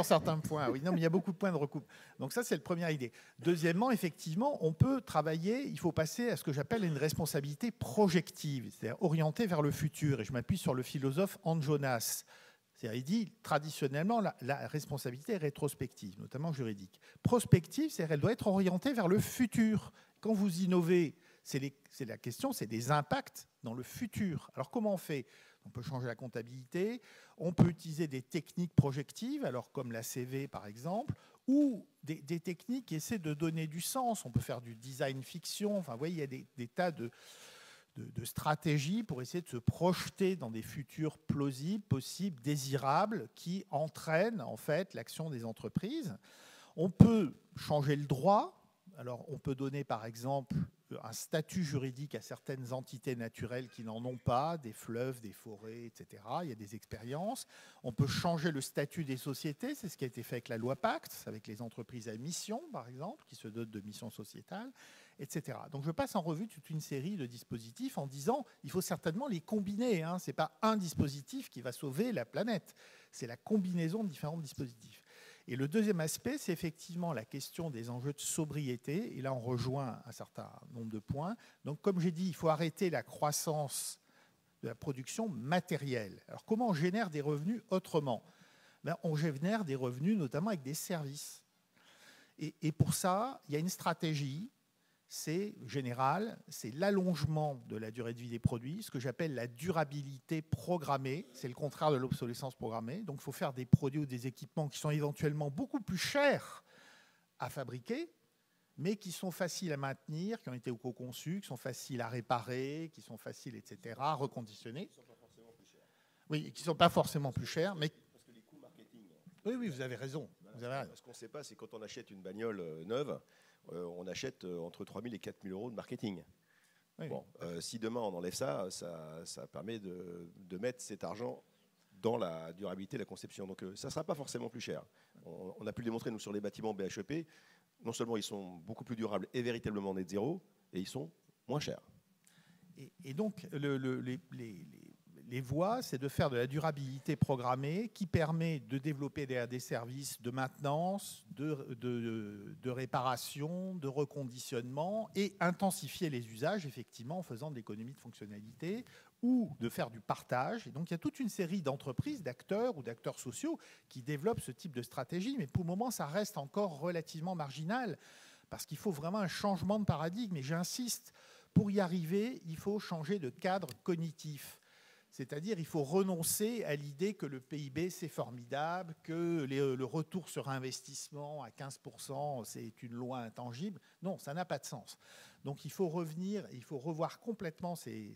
Speaker 2: certains points, oui. Non, mais il y a beaucoup de points de recoupe. Donc ça, c'est la première idée. Deuxièmement, effectivement, on peut travailler, il faut passer à ce que j'appelle une responsabilité projective, c'est-à-dire orientée vers le futur. Et je m'appuie sur le philosophe Hans Jonas. C'est-à-dire, il dit, traditionnellement, la responsabilité est rétrospective, notamment juridique. Prospective, c'est-à-dire qu'elle doit être orientée vers le futur. Quand vous innovez, c'est la question, c'est des impacts dans le futur. Alors, comment on fait ? On peut changer la comptabilité, on peut utiliser des techniques projectives, alors comme la CV par exemple, ou des techniques qui essaient de donner du sens. On peut faire du design fiction. Enfin, vous voyez, il y a des tas de stratégies pour essayer de se projeter dans des futurs plausibles, possibles, désirables, qui entraînent en fait l'action des entreprises. On peut changer le droit. Alors, on peut donner par exemple un statut juridique à certaines entités naturelles qui n'en ont pas, des fleuves, des forêts, etc. Il y a des expériences. On peut changer le statut des sociétés, c'est ce qui a été fait avec la loi Pacte, avec les entreprises à mission, par exemple, qui se dotent de missions sociétales, etc. Donc je passe en revue toute une série de dispositifs en disant il faut certainement les combiner. Ce n'est pas un dispositif qui va sauver la planète, c'est la combinaison de différents dispositifs. Et le deuxième aspect, c'est effectivement la question des enjeux de sobriété. Et là, on rejoint un certain nombre de points. Donc, comme j'ai dit, il faut arrêter la croissance de la production matérielle. Alors, comment on génère des revenus autrement? On génère des revenus notamment avec des services. Et pour ça, il y a une stratégie, c'est général, c'est l'allongement de la durée de vie des produits, ce que j'appelle la durabilité programmée. C'est le contraire de l'obsolescence programmée. Donc, il faut faire des produits ou des équipements qui sont éventuellement beaucoup plus chers à fabriquer, mais qui sont faciles à maintenir, qui ont été co-conçus, qui sont faciles à réparer, qui sont faciles, etc., à reconditionner. Qui ne sont pas forcément plus chers. Oui, qui ne sont pas forcément plus chers, mais...
Speaker 3: Parce que les coûts marketing...
Speaker 2: Oui, vous avez raison.
Speaker 3: Ce qu'on ne sait pas, c'est quand on achète une bagnole neuve, on achète entre 3 000 et 4 000 euros de marketing. Oui. Bon, si demain on enlève ça, ça permet de mettre cet argent dans la durabilité de la conception. Donc ça ne sera pas forcément plus cher. On a pu le démontrer, nous, sur les bâtiments BHEP. Non seulement ils sont beaucoup plus durables et véritablement net zéro, et ils sont moins chers.
Speaker 2: Et donc, les voies, c'est de faire de la durabilité programmée qui permet de développer des services de maintenance, de réparation, de reconditionnement et intensifier les usages, effectivement, en faisant de l'économie de fonctionnalité ou de faire du partage. Et donc, il y a toute une série d'entreprises, d'acteurs ou d'acteurs sociaux qui développent ce type de stratégie. Mais pour le moment, ça reste encore relativement marginal parce qu'il faut vraiment un changement de paradigme. Et j'insiste, pour y arriver, il faut changer de cadre cognitif. C'est-à-dire il faut renoncer à l'idée que le PIB, c'est formidable, que le retour sur investissement à 15%, c'est une loi intangible. Non, ça n'a pas de sens. Donc il faut revenir, il faut revoir complètement ces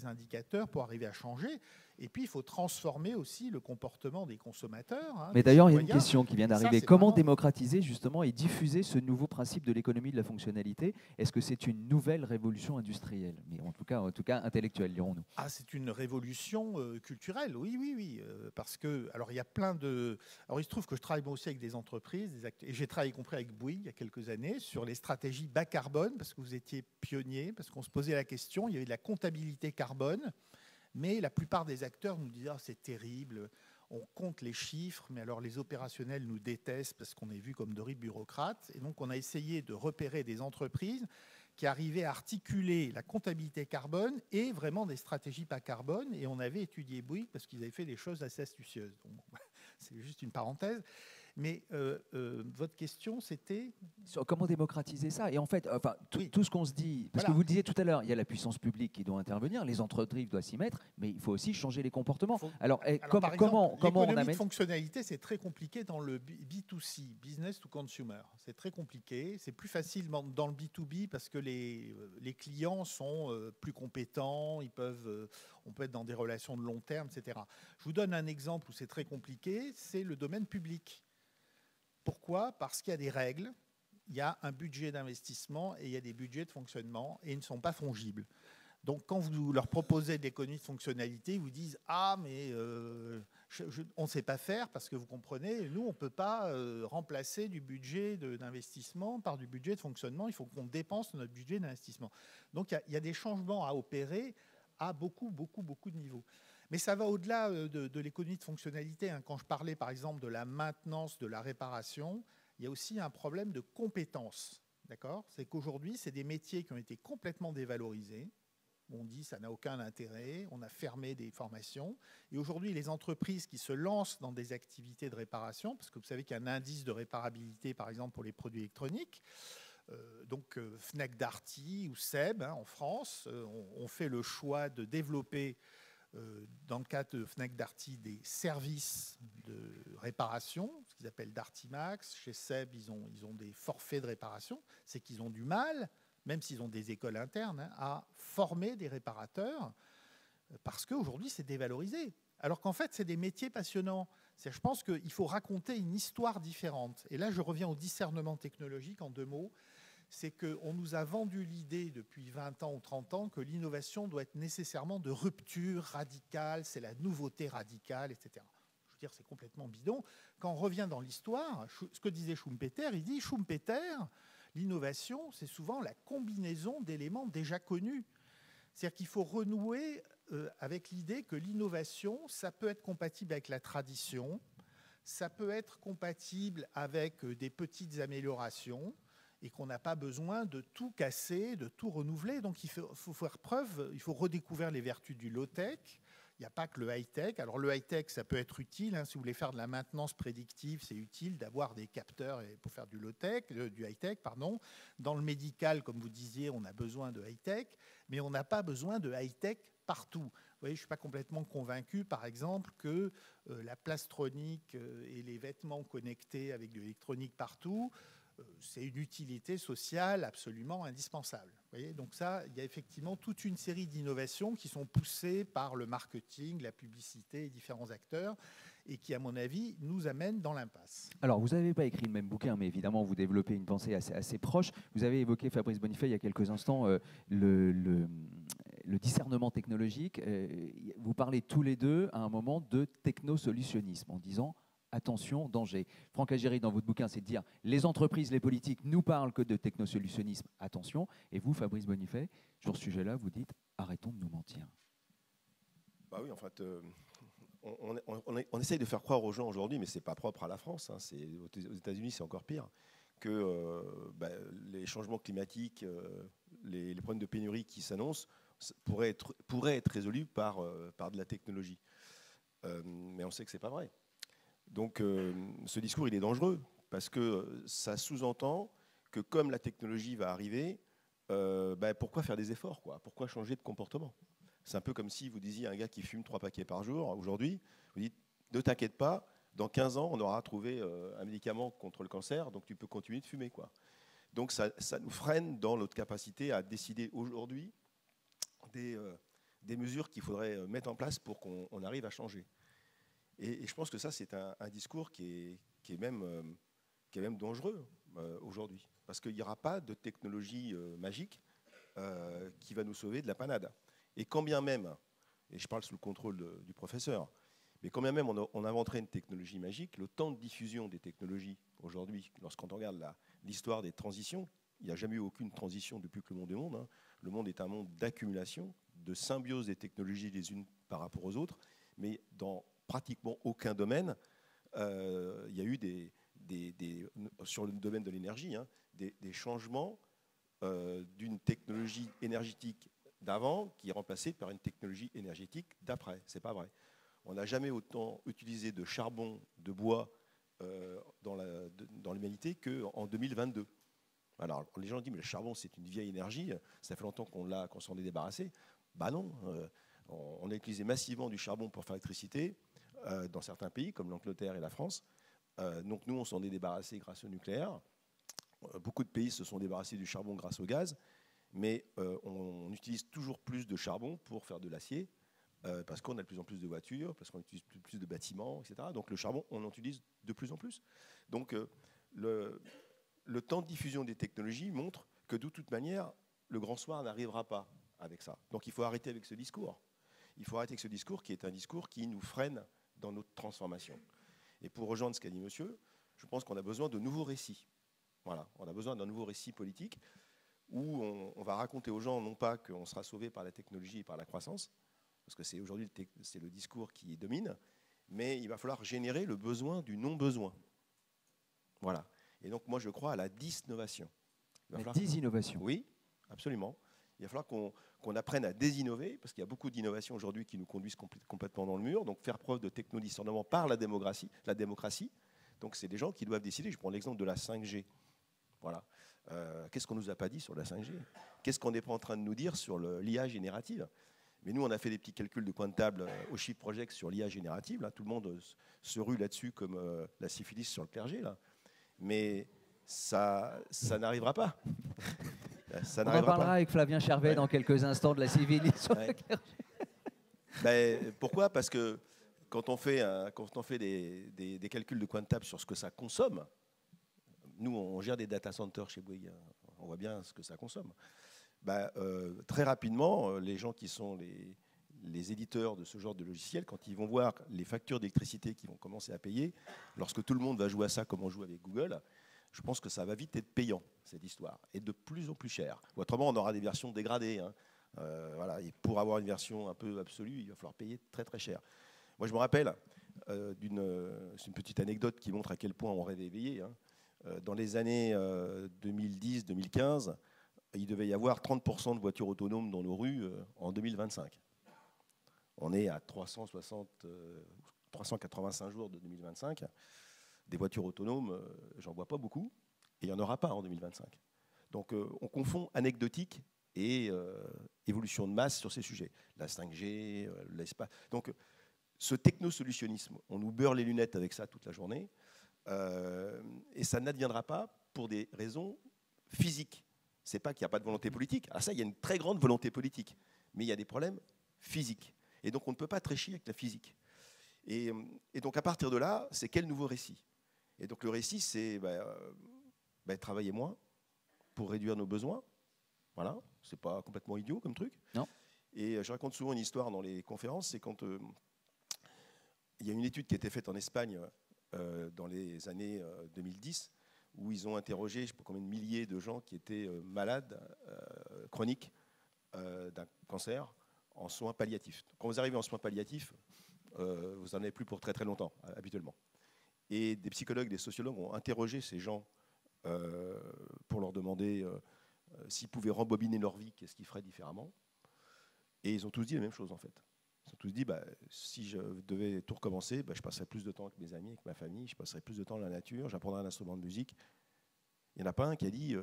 Speaker 2: indicateurs pour arriver à changer. Et puis il faut transformer aussi le comportement des consommateurs.
Speaker 1: Mais d'ailleurs, il y a une question qui vient d'arriver. Comment démocratiser justement et diffuser ce nouveau principe de l'économie de la fonctionnalité? Est-ce que c'est une nouvelle révolution industrielle? Mais en tout cas intellectuelle, dirons-nous.
Speaker 2: Ah, c'est une révolution culturelle, oui. Parce que, alors il y a plein de... Alors il se trouve que je travaille moi aussi avec des entreprises, et j'ai travaillé y compris avec Bouygues il y a quelques années sur les stratégies bas carbone, parce que vous étiez pionnier, parce qu'on se posait la question, il y avait de la comptabilité carbone. Mais la plupart des acteurs nous disaient « c'est terrible, on compte les chiffres, mais alors les opérationnels nous détestent parce qu'on est vu comme de horribles bureaucrates. » Et donc on a essayé de repérer des entreprises qui arrivaient à articuler la comptabilité carbone et vraiment des stratégies pas carbone. Et on avait étudié Bouygues parce qu'ils avaient fait des choses assez astucieuses. Donc, c'est juste une parenthèse. Mais votre question, c'était...
Speaker 1: Sur comment démocratiser ça? Et en fait, tout ce qu'on se dit, parce que vous le disiez tout à l'heure, il y a la puissance publique qui doit intervenir, les entreprises doivent s'y mettre, mais il faut aussi changer les comportements. Comment on amène...
Speaker 2: L'économie de fonctionnalité, c'est très compliqué dans le B2C, business to consumer. C'est très compliqué. C'est plus facile dans le B2B parce que les clients sont plus compétents, on peut être dans des relations de long terme, etc. Je vous donne un exemple où c'est très compliqué, c'est le domaine public. Pourquoi? Parce qu'il y a des règles, il y a un budget d'investissement et il y a des budgets de fonctionnement et ils ne sont pas fongibles. Donc, quand vous leur proposez de l'économie de fonctionnalité, ils vous disent « Ah, mais on ne sait pas faire parce que vous comprenez, nous, on ne peut pas remplacer du budget d'investissement par du budget de fonctionnement. Il faut qu'on dépense notre budget d'investissement. » Donc, il y a des changements à opérer à beaucoup de niveaux. Mais ça va au-delà de l'économie de fonctionnalité. Quand je parlais, par exemple, de la maintenance, de la réparation, il y a aussi un problème de compétences. D'accord ? C'est qu'aujourd'hui, c'est des métiers qui ont été complètement dévalorisés. On dit que ça n'a aucun intérêt, on a fermé des formations. Et aujourd'hui, les entreprises qui se lancent dans des activités de réparation, parce que vous savez qu'il y a un indice de réparabilité, par exemple, pour les produits électroniques, donc Fnac Darty ou SEB, en France, ont fait le choix de développer dans le cadre de Fnac Darty des services de réparation, ce qu'ils appellent Darty Max. Chez SEB, ils ont des forfaits de réparation. C'est qu'ils ont du mal, même s'ils ont des écoles internes, à former des réparateurs parce qu'aujourd'hui, c'est dévalorisé. Alors qu'en fait, c'est des métiers passionnants. Je pense qu'il faut raconter une histoire différente. Et là, je reviens au discernement technologique en 2 mots. C'est qu'on nous a vendu l'idée depuis 20 ans ou 30 ans que l'innovation doit être nécessairement de rupture radicale, c'est la nouveauté radicale, etc. Je veux dire, c'est complètement bidon. Quand on revient dans l'histoire, ce que disait Schumpeter, il dit Schumpeter, l'innovation, c'est souvent la combinaison d'éléments déjà connus. C'est-à-dire qu'il faut renouer avec l'idée que l'innovation, ça peut être compatible avec la tradition, ça peut être compatible avec des petites améliorations et qu'on n'a pas besoin de tout casser, de tout renouveler. Donc il faut faire preuve, il faut redécouvrir les vertus du low-tech. Il n'y a pas que le high-tech. Alors le high-tech, ça peut être utile. Hein. Si vous voulez faire de la maintenance prédictive, c'est utile d'avoir des capteurs pour faire du low-tech, du high-tech, pardon. Dans le médical, comme vous disiez, on a besoin de high-tech, mais on n'a pas besoin de high-tech partout. Vous voyez, je ne suis pas complètement convaincu, par exemple, que la plastronique et les vêtements connectés avec de l'électronique partout, c'est une utilité sociale absolument indispensable. Vous voyez, donc ça, il y a effectivement toute une série d'innovations qui sont poussées par le marketing, la publicité et différents acteurs et qui, à mon avis, nous amènent dans l'impasse.
Speaker 1: Alors, vous n'avez pas écrit le même bouquin, mais évidemment, vous développez une pensée assez proche. Vous avez évoqué, Fabrice Bonifay, il y a quelques instants, le discernement technologique. Vous parlez tous les deux, à un moment, de technosolutionnisme, en disant attention, danger. Franck Agéry, dans votre bouquin, c'est de dire les entreprises, les politiques nous parlent que de technosolutionnisme, attention. Et vous, Fabrice Bonifay, sur ce sujet-là, vous dites arrêtons de nous mentir.
Speaker 3: Bah oui, en fait, on essaye de faire croire aux gens aujourd'hui, mais ce n'est pas propre à la France. Hein, aux États-Unis, c'est encore pire, que les changements climatiques, les problèmes de pénurie qui s'annoncent pourraient être résolus par de la technologie. Mais on sait que ce n'est pas vrai. Donc ce discours, il est dangereux parce que ça sous-entend que comme la technologie va arriver, pourquoi faire des efforts, quoi ? Pourquoi changer de comportement ? C'est un peu comme si vous disiez à un gars qui fume 3 paquets par jour, aujourd'hui, vous dites ne t'inquiète pas, dans 15 ans, on aura trouvé un médicament contre le cancer, donc tu peux continuer de fumer, quoi. Donc ça nous freine dans notre capacité à décider aujourd'hui des mesures qu'il faudrait mettre en place pour qu'on arrive à changer. Et je pense que ça, c'est un discours qui est même dangereux aujourd'hui. Parce qu'il n'y aura pas de technologie magique qui va nous sauver de la panade. Et quand bien même, et je parle sous le contrôle du professeur, mais quand bien même on inventerait une technologie magique, le temps de diffusion des technologies aujourd'hui, lorsqu'on regarde l'histoire des transitions, il n'y a jamais eu aucune transition depuis que le monde est monde. Hein. Le monde est un monde d'accumulation, de symbiose des technologies les unes par rapport aux autres, mais dans pratiquement aucun domaine, il y a eu sur le domaine de l'énergie, hein, des changements d'une technologie énergétique d'avant qui est remplacée par une technologie énergétique d'après. C'est pas vrai. On n'a jamais autant utilisé de charbon, de bois dans l'humanité qu'en 2022. Alors les gens disent mais le charbon c'est une vieille énergie, ça fait longtemps qu'on s'en est débarrassé. Bah non, on a utilisé massivement du charbon pour faire l'électricité dans certains pays comme l'Angleterre et la France. Donc nous on s'en est débarrassé grâce au nucléaire. Beaucoup de pays se sont débarrassés du charbon grâce au gaz, mais on utilise toujours plus de charbon pour faire de l'acier parce qu'on a de plus en plus de voitures, parce qu'on utilise plus de bâtiments, etc. Donc le charbon, on en utilise de plus en plus. Donc le temps de diffusion des technologies montre que de toute manière, le grand soir n'arrivera pas avec ça. Donc il faut arrêter avec ce discours. Il faut arrêter avec ce discours qui est un discours qui nous freine dans notre transformation. Et pour rejoindre ce qu'a dit monsieur, je pense qu'on a besoin de nouveaux récits. Voilà, on a besoin d'un nouveau récit politique où on va raconter aux gens non pas qu'on sera sauvé par la technologie et par la croissance, parce que c'est aujourd'hui c'est le discours qui domine, mais il va falloir générer le besoin du non-besoin. Voilà. Et donc moi je crois à la disnovation.
Speaker 1: La disinnovation.
Speaker 3: Oui, absolument. Il va falloir qu'on apprenne à désinnover, parce qu'il y a beaucoup d'innovations aujourd'hui qui nous conduisent complètement dans le mur. Donc faire preuve de technodiscernement par la démocratie. Donc c'est des gens qui doivent décider. Je prends l'exemple de la 5G. Voilà. Qu'est-ce qu'on ne nous a pas dit sur la 5G ? Qu'est-ce qu'on n'est pas en train de nous dire sur l'IA générative ? Mais nous, on a fait des petits calculs de coin de table au Shift Project sur l'IA générative. Là, tout le monde se rue là-dessus comme la syphilis sur le clergé. Là. Mais ça n'arrivera pas.
Speaker 1: On en parlera avec Flavien Chervet dans quelques instants de la syphilis sur le clergé.
Speaker 3: Pourquoi ? Parce que quand on fait des calculs de coin de table sur ce que ça consomme, nous, on gère des data centers chez Bouygues, on voit bien ce que ça consomme. Très rapidement, les gens qui sont les éditeurs de ce genre de logiciel, quand ils vont voir les factures d'électricité qu'ils vont commencer à payer, lorsque tout le monde va jouer à ça comme on joue avec Google, je pense que ça va vite être payant, cette histoire, et de plus en plus cher. Ou autrement, on aura des versions dégradées. Hein. Voilà. Et pour avoir une version un peu absolue, il va falloir payer très très cher. Moi, je me rappelle, c'est une petite anecdote qui montre à quel point on rêve éveillé. Hein. Dans les années 2010-2015, il devait y avoir 30% de voitures autonomes dans nos rues en 2025. On est à 385 jours de 2025. Des voitures autonomes, j'en vois pas beaucoup, et il n'y en aura pas en 2025. Donc on confond anecdotique et évolution de masse sur ces sujets. La 5G, l'espace. Donc ce technosolutionnisme, on nous beurre les lunettes avec ça toute la journée, et ça n'adviendra pas pour des raisons physiques. Ce n'est pas qu'il n'y a pas de volonté politique. Ah ça, il y a une très grande volonté politique, mais il y a des problèmes physiques. Et donc on ne peut pas tricher avec la physique. Et donc à partir de là, c'est quel nouveau récit? Et donc le récit, c'est travailler moins pour réduire nos besoins. Voilà, c'est pas complètement idiot comme truc.
Speaker 1: Non.
Speaker 3: Et je raconte souvent une histoire dans les conférences, c'est quand il y a une étude qui a été faite en Espagne dans les années 2010, où ils ont interrogé, je ne sais pas combien de milliers de gens qui étaient malades, chroniques, d'un cancer, en soins palliatifs. Quand vous arrivez en soins palliatifs, vous n'en avez plus pour très très longtemps, habituellement. Et des psychologues, des sociologues ont interrogé ces gens pour leur demander s'ils pouvaient rembobiner leur vie, qu'est-ce qu'ils feraient différemment. Et ils ont tous dit la même chose, en fait. Ils ont tous dit, si je devais tout recommencer, je passerais plus de temps avec mes amis, avec ma famille, je passerais plus de temps dans la nature, j'apprendrais un instrument de musique. Il n'y en a pas un qui a dit,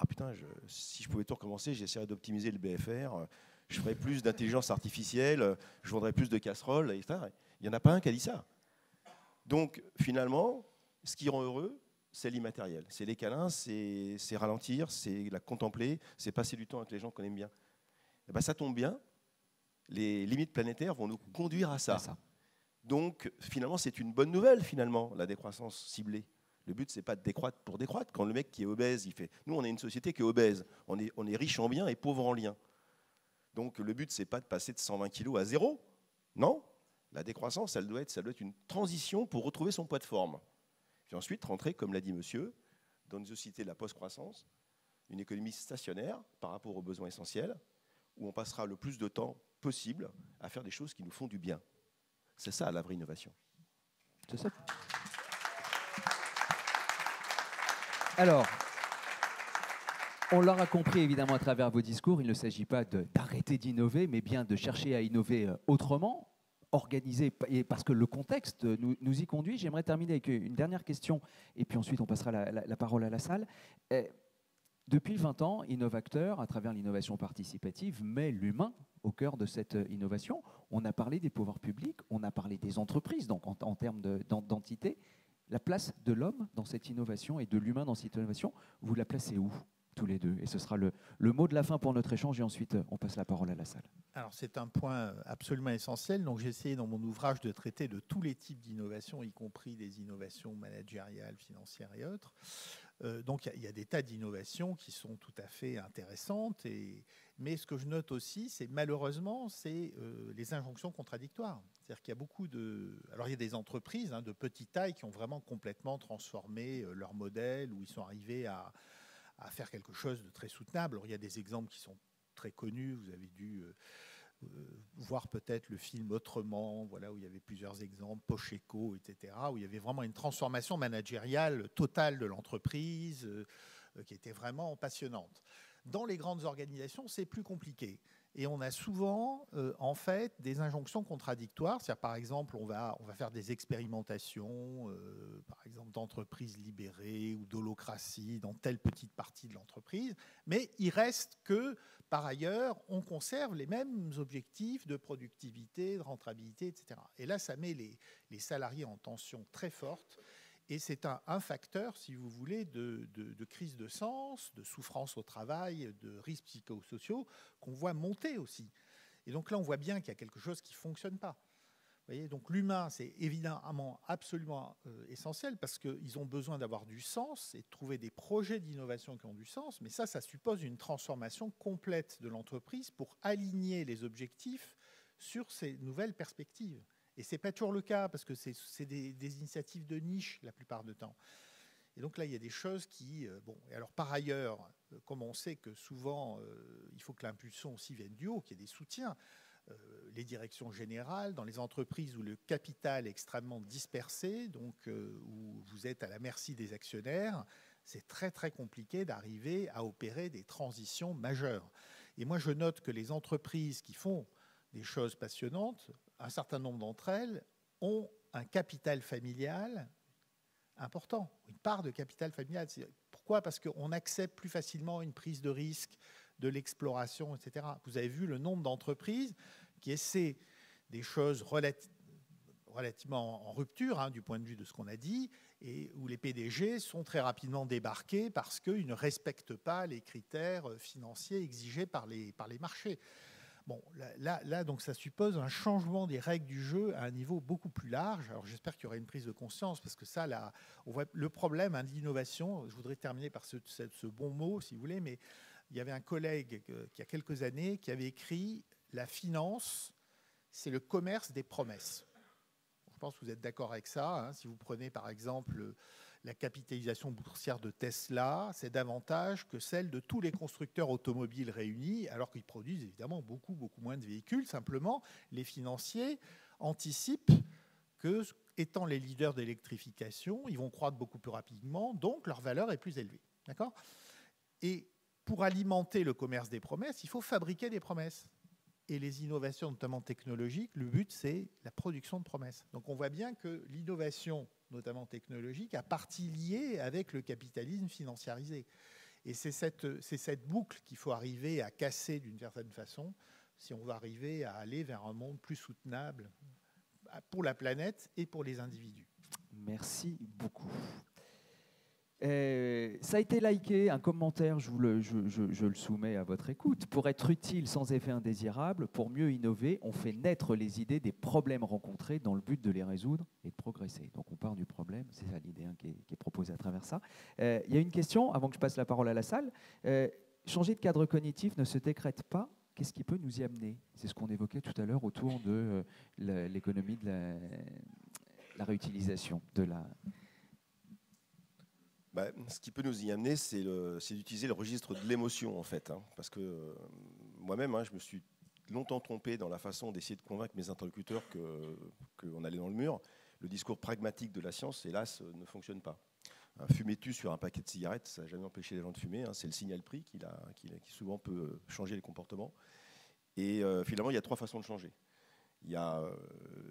Speaker 3: putain, si je pouvais tout recommencer, j'essaierais d'optimiser le BFR, je ferais plus d'intelligence artificielle, je vendrais plus de casseroles, etc. Il n'y en a pas un qui a dit ça. Donc, finalement, ce qui rend heureux, c'est l'immatériel. C'est les câlins, c'est ralentir, c'est la contempler, c'est passer du temps avec les gens qu'on aime bien. Et ça tombe bien, les limites planétaires vont nous conduire à ça. Donc, finalement, c'est une bonne nouvelle, finalement, la décroissance ciblée. Le but, c'est pas de décroître pour décroître. Quand le mec qui est obèse, il fait... Nous, on est une société qui est obèse. On est riche en biens et pauvre en liens. Donc, le but, c'est pas de passer de 120 kilos à 0. Non. La décroissance, ça doit être une transition pour retrouver son poids de forme. Puis ensuite, rentrer, comme l'a dit monsieur, dans une société de la post-croissance, une économie stationnaire par rapport aux besoins essentiels, où on passera le plus de temps possible à faire des choses qui nous font du bien. C'est ça, la vraie innovation.
Speaker 1: C'est ça. Alors, on l'aura compris évidemment à travers vos discours, il ne s'agit pas d'arrêter d'innover, mais bien de chercher à innover autrement, organisé, parce que le contexte nous y conduit. J'aimerais terminer avec une dernière question, et puis ensuite on passera la parole à la salle. Depuis 20 ans, Innovacteur, à travers l'innovation participative, met l'humain au cœur de cette innovation. On a parlé des pouvoirs publics, on a parlé des entreprises, donc en termes d'entité. La place de l'homme dans cette innovation et de l'humain dans cette innovation, vous la placez où, tous les deux? Et ce sera le mot de la fin pour notre échange, et ensuite on passe la parole à la salle.
Speaker 2: Alors c'est un point absolument essentiel. Donc j'ai essayé dans mon ouvrage de traiter de tous les types d'innovations, y compris des innovations managériales, financières et autres. Donc il y a des tas d'innovations qui sont tout à fait intéressantes. Mais ce que je note aussi, c'est malheureusement, c'est les injonctions contradictoires. C'est-à-dire qu'il y a beaucoup de... Alors il y a des entreprises de petite taille qui ont vraiment complètement transformé leur modèle, où ils sont arrivés à faire quelque chose de très soutenable. Alors il y a des exemples qui sont très connus. Vous avez dû voir peut-être le film Autrement, voilà, où il y avait plusieurs exemples, Pocheco, etc., où il y avait vraiment une transformation managériale totale de l'entreprise qui était vraiment passionnante. Dans les grandes organisations, c'est plus compliqué. Et on a souvent, en fait, des injonctions contradictoires. C'est-à-dire, par exemple, on va faire des expérimentations, par exemple, d'entreprises libérées ou d'holocratie dans telle petite partie de l'entreprise. Mais il reste que, par ailleurs, on conserve les mêmes objectifs de productivité, de rentabilité, etc. Et là, ça met les salariés en tension très forte. Et c'est un facteur, si vous voulez, de crise de sens, de souffrance au travail, de risques psychosociaux qu'on voit monter aussi. Et donc là, on voit bien qu'il y a quelque chose qui ne fonctionne pas. Vous voyez, donc l'humain, c'est évidemment absolument essentiel parce qu'ils ont besoin d'avoir du sens et de trouver des projets d'innovation qui ont du sens. Mais ça suppose une transformation complète de l'entreprise pour aligner les objectifs sur ces nouvelles perspectives. Et ce n'est pas toujours le cas, parce que c'est des initiatives de niche la plupart du temps. Et donc là, il y a des choses qui... Et alors par ailleurs, comme on sait que souvent, il faut que l'impulsion aussi vienne du haut, qu'il y ait des soutiens, les directions générales, dans les entreprises où le capital est extrêmement dispersé, donc où vous êtes à la merci des actionnaires, c'est très très compliqué d'arriver à opérer des transitions majeures. Et moi je note que les entreprises qui font des choses passionnantes, un certain nombre d'entre elles ont un capital familial important, une part de capital familial. Pourquoi ? Parce qu'on accepte plus facilement une prise de risque, de l'exploration, etc. Vous avez vu le nombre d'entreprises qui essaient des choses relativement en rupture du point de vue de ce qu'on a dit, et où les PDG sont très rapidement débarqués parce qu'ils ne respectent pas les critères financiers exigés par les marchés. Bon, là, donc ça suppose un changement des règles du jeu à un niveau beaucoup plus large. Alors j'espère qu'il y aura une prise de conscience, parce que ça, là, on voit le problème de l'innovation. Je voudrais terminer par ce bon mot, si vous voulez, mais il y avait un collègue qui, il y a quelques années, qui avait écrit « La finance, c'est le commerce des promesses ». Je pense que vous êtes d'accord avec ça. Si vous prenez par exemple la capitalisation boursière de Tesla, c'est davantage que celle de tous les constructeurs automobiles réunis, alors qu'ils produisent évidemment beaucoup moins de véhicules. Simplement, les financiers anticipent que, étant les leaders d'électrification, ils vont croître beaucoup plus rapidement, donc leur valeur est plus élevée. D'accord ? Et pour alimenter le commerce des promesses, il faut fabriquer des promesses. Et les innovations, notamment technologiques, le but, c'est la production de promesses. Donc on voit bien que l'innovation, notamment technologique, a partie liée avec le capitalisme financiarisé. Et c'est cette boucle qu'il faut arriver à casser d'une certaine façon si on veut arriver à aller vers un monde plus soutenable pour la planète et pour les individus.
Speaker 1: Merci beaucoup. Ça a été liké, un commentaire, je le soumets à votre écoute. Pour être utile sans effet indésirable, pour mieux innover, on fait naître les idées des problèmes rencontrés dans le but de les résoudre et de progresser. Donc on part du problème, c'est ça l'idée qui est proposée à travers ça. Il y a une question, avant que je passe la parole à la salle. Changer de cadre cognitif ne se décrète pas. Qu'est-ce qui peut nous y amener ? C'est ce qu'on évoquait tout à l'heure autour de l'économie de la réutilisation, de la...
Speaker 3: Ce qui peut nous y amener, c'est d'utiliser le registre de l'émotion, en fait. Parce que moi-même, je me suis longtemps trompé dans la façon d'essayer de convaincre mes interlocuteurs qu'on allait dans le mur. Le discours pragmatique de la science, hélas, ne fonctionne pas. Fumer-tu sur un paquet de cigarettes, ça n'a jamais empêché les gens de fumer. C'est le signal prix qui souvent peut changer les comportements. Et finalement, il y a 3 façons de changer. Il y a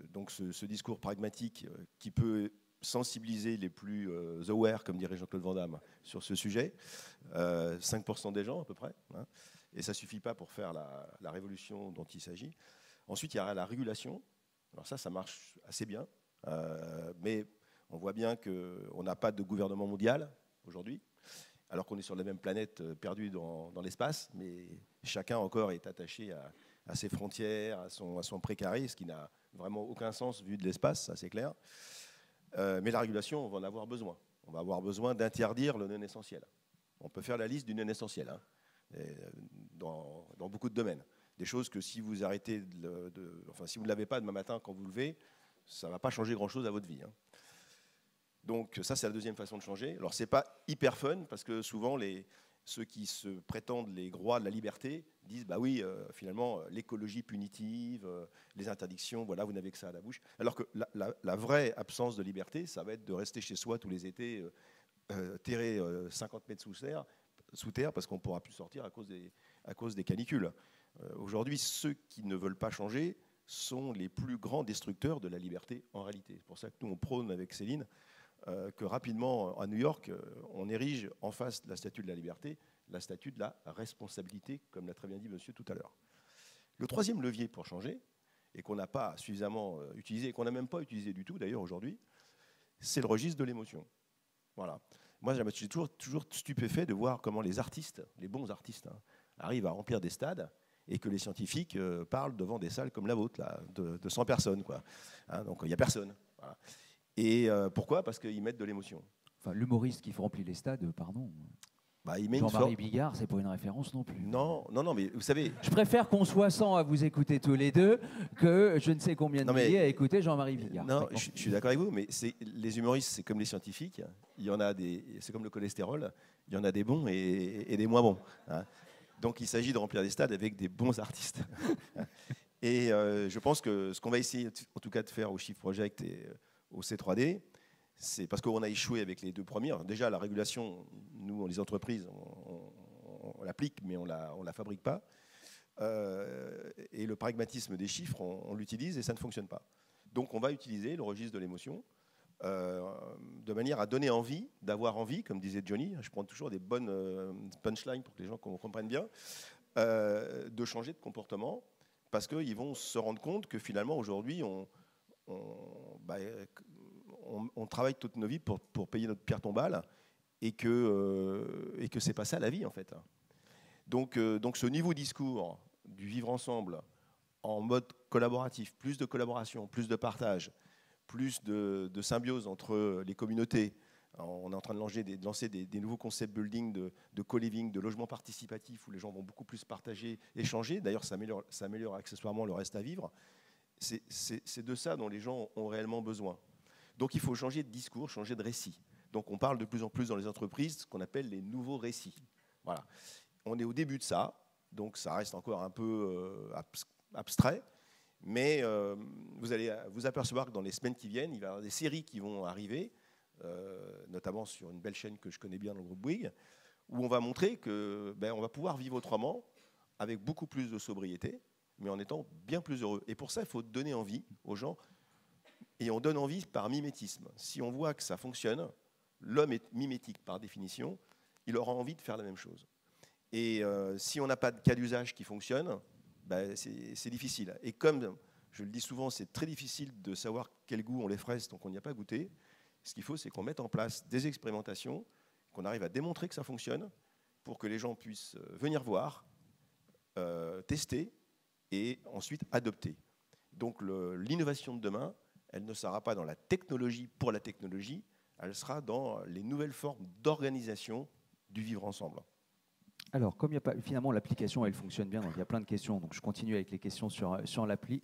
Speaker 3: donc ce discours pragmatique qui peut sensibiliser les plus aware, comme dirait Jean-Claude Van Damme, sur ce sujet. 5% des gens, à peu près. Et ça ne suffit pas pour faire la révolution dont il s'agit. Ensuite, il y a la régulation. Alors ça marche assez bien. Mais on voit bien qu'on n'a pas de gouvernement mondial aujourd'hui, alors qu'on est sur la même planète perdue dans l'espace, mais chacun encore est attaché à ses frontières, à son précaré, ce qui n'a vraiment aucun sens vu de l'espace, ça c'est clair. Mais la régulation, on va en avoir besoin. On va avoir besoin d'interdire le non-essentiel. On peut faire la liste du non-essentiel dans beaucoup de domaines. Des choses que si vous arrêtez, si vous ne l'avez pas demain matin quand vous vous levez, ça ne va pas changer grand-chose à votre vie. Donc ça, c'est la deuxième façon de changer. Alors, ce n'est pas hyper fun, parce que souvent, ceux qui se prétendent les rois de la liberté disent bah oui, finalement, l'écologie punitive, les interdictions, voilà, vous n'avez que ça à la bouche. Alors que la vraie absence de liberté, ça va être de rester chez soi tous les étés, terré 50 mètres sous terre, parce qu'on ne pourra plus sortir à cause des canicules. Aujourd'hui, ceux qui ne veulent pas changer sont les plus grands destructeurs de la liberté en réalité. C'est pour ça que nous, on prône avec Céline que rapidement, à New York, on érige en face de la statue de la liberté la statue de la responsabilité, comme l'a très bien dit monsieur tout à l'heure. Le troisième levier pour changer, et qu'on n'a pas suffisamment utilisé, et qu'on n'a même pas utilisé du tout d'ailleurs aujourd'hui, c'est le registre de l'émotion. Voilà. Moi, je suis toujours stupéfait de voir comment les artistes, les bons artistes, arrivent à remplir des stades, et que les scientifiques parlent devant des salles comme la vôtre, là, de 100 personnes. Donc il n'y a personne. Voilà. Et pourquoi ? Parce qu'ils mettent de l'émotion.
Speaker 1: Enfin, l'humoriste qui remplit les stades, pardon.
Speaker 3: Il
Speaker 1: Jean-Marie Bigard, c'est pas une référence non plus.
Speaker 3: Non, mais vous savez...
Speaker 1: Je préfère qu'on soit 100 à vous écouter tous les deux que je ne sais combien de milliers à écouter Jean-Marie Bigard.
Speaker 3: Non, je suis d'accord avec vous, mais les humoristes, c'est comme les scientifiques. Il y en a c'est comme le cholestérol, il y en a des bons et des moins bons. Donc il s'agit de remplir des stades avec des bons artistes. Et je pense que ce qu'on va essayer en tout cas de faire au Shift Project et au C3D, c'est parce qu'on a échoué avec les deux premières. Déjà, la régulation, nous, les entreprises, on l'applique, mais on la fabrique pas. Et le pragmatisme des chiffres, on l'utilise et ça ne fonctionne pas. Donc on va utiliser le registre de l'émotion de manière à donner envie, d'avoir envie, comme disait Johnny, je prends toujours des bonnes punchlines pour que les gens comprennent bien, de changer de comportement, parce qu'ils vont se rendre compte que finalement aujourd'hui on travaille toutes nos vies pour payer notre pierre tombale et que c'est pas ça la vie en fait. Donc ce niveau discours du vivre ensemble en mode collaboratif, plus de collaboration, plus de partage, plus de symbiose entre les communautés. On est en train de lancer des nouveaux concepts building, de co-living, de logement participatif où les gens vont beaucoup plus partager, échanger. D'ailleurs, ça améliore accessoirement le reste à vivre. C'est de ça dont les gens ont réellement besoin. Donc il faut changer de discours, changer de récit. Donc on parle de plus en plus dans les entreprises ce qu'on appelle les nouveaux récits. Voilà. On est au début de ça, donc ça reste encore un peu abstrait, mais vous allez vous apercevoir que dans les semaines qui viennent, il va y avoir des séries qui vont arriver, notamment sur une belle chaîne que je connais bien dans le groupe Bouygues, où on va montrer qu'on va pouvoir vivre autrement, avec beaucoup plus de sobriété, mais en étant bien plus heureux. Et pour ça, il faut donner envie aux gens, et on donne envie par mimétisme. Si on voit que ça fonctionne, l'homme est mimétique par définition, il aura envie de faire la même chose. Et si on n'a pas de cas d'usage qui fonctionne, c'est difficile. Et comme je le dis souvent, c'est très difficile de savoir quel goût ont les fraises tant qu'on n'y a pas goûté. Ce qu'il faut, c'est qu'on mette en place des expérimentations, qu'on arrive à démontrer que ça fonctionne, pour que les gens puissent venir voir, tester et ensuite adopter. Donc l'innovation de demain, elle ne sera pas dans la technologie pour la technologie, elle sera dans les nouvelles formes d'organisation du vivre ensemble.
Speaker 1: Alors, comme il y a pas, finalement l'application, elle fonctionne bien, donc il y a plein de questions. Donc, je continue avec les questions sur l'appli.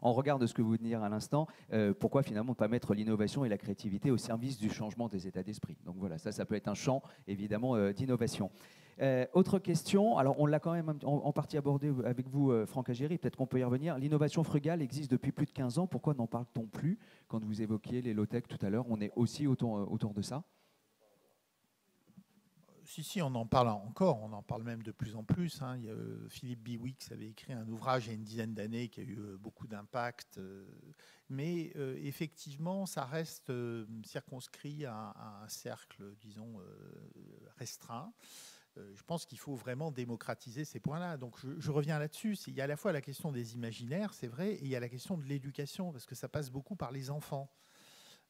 Speaker 1: En regard de ce que vous venez de dire à l'instant, pourquoi finalement ne pas mettre l'innovation et la créativité au service du changement des états d'esprit? Donc voilà, ça peut être un champ évidemment d'innovation. Autre question, alors on l'a quand même en partie abordé avec vous, Franck Agéry, peut-être qu'on peut y revenir. L'innovation frugale existe depuis plus de 15 ans, pourquoi n'en parle-t-on plus? Quand vous évoquiez les low-tech tout à l'heure, on est aussi autour de ça?
Speaker 2: Si, on en parle encore, on en parle même de plus en plus. Il y a, Philippe Biwix avait écrit un ouvrage il y a une dizaine d'années qui a eu beaucoup d'impact, mais effectivement, ça reste circonscrit à un cercle, disons, restreint. Je pense qu'il faut vraiment démocratiser ces points-là. Donc je reviens là-dessus. Il y a à la fois la question des imaginaires, c'est vrai, et il y a la question de l'éducation, parce que ça passe beaucoup par les enfants.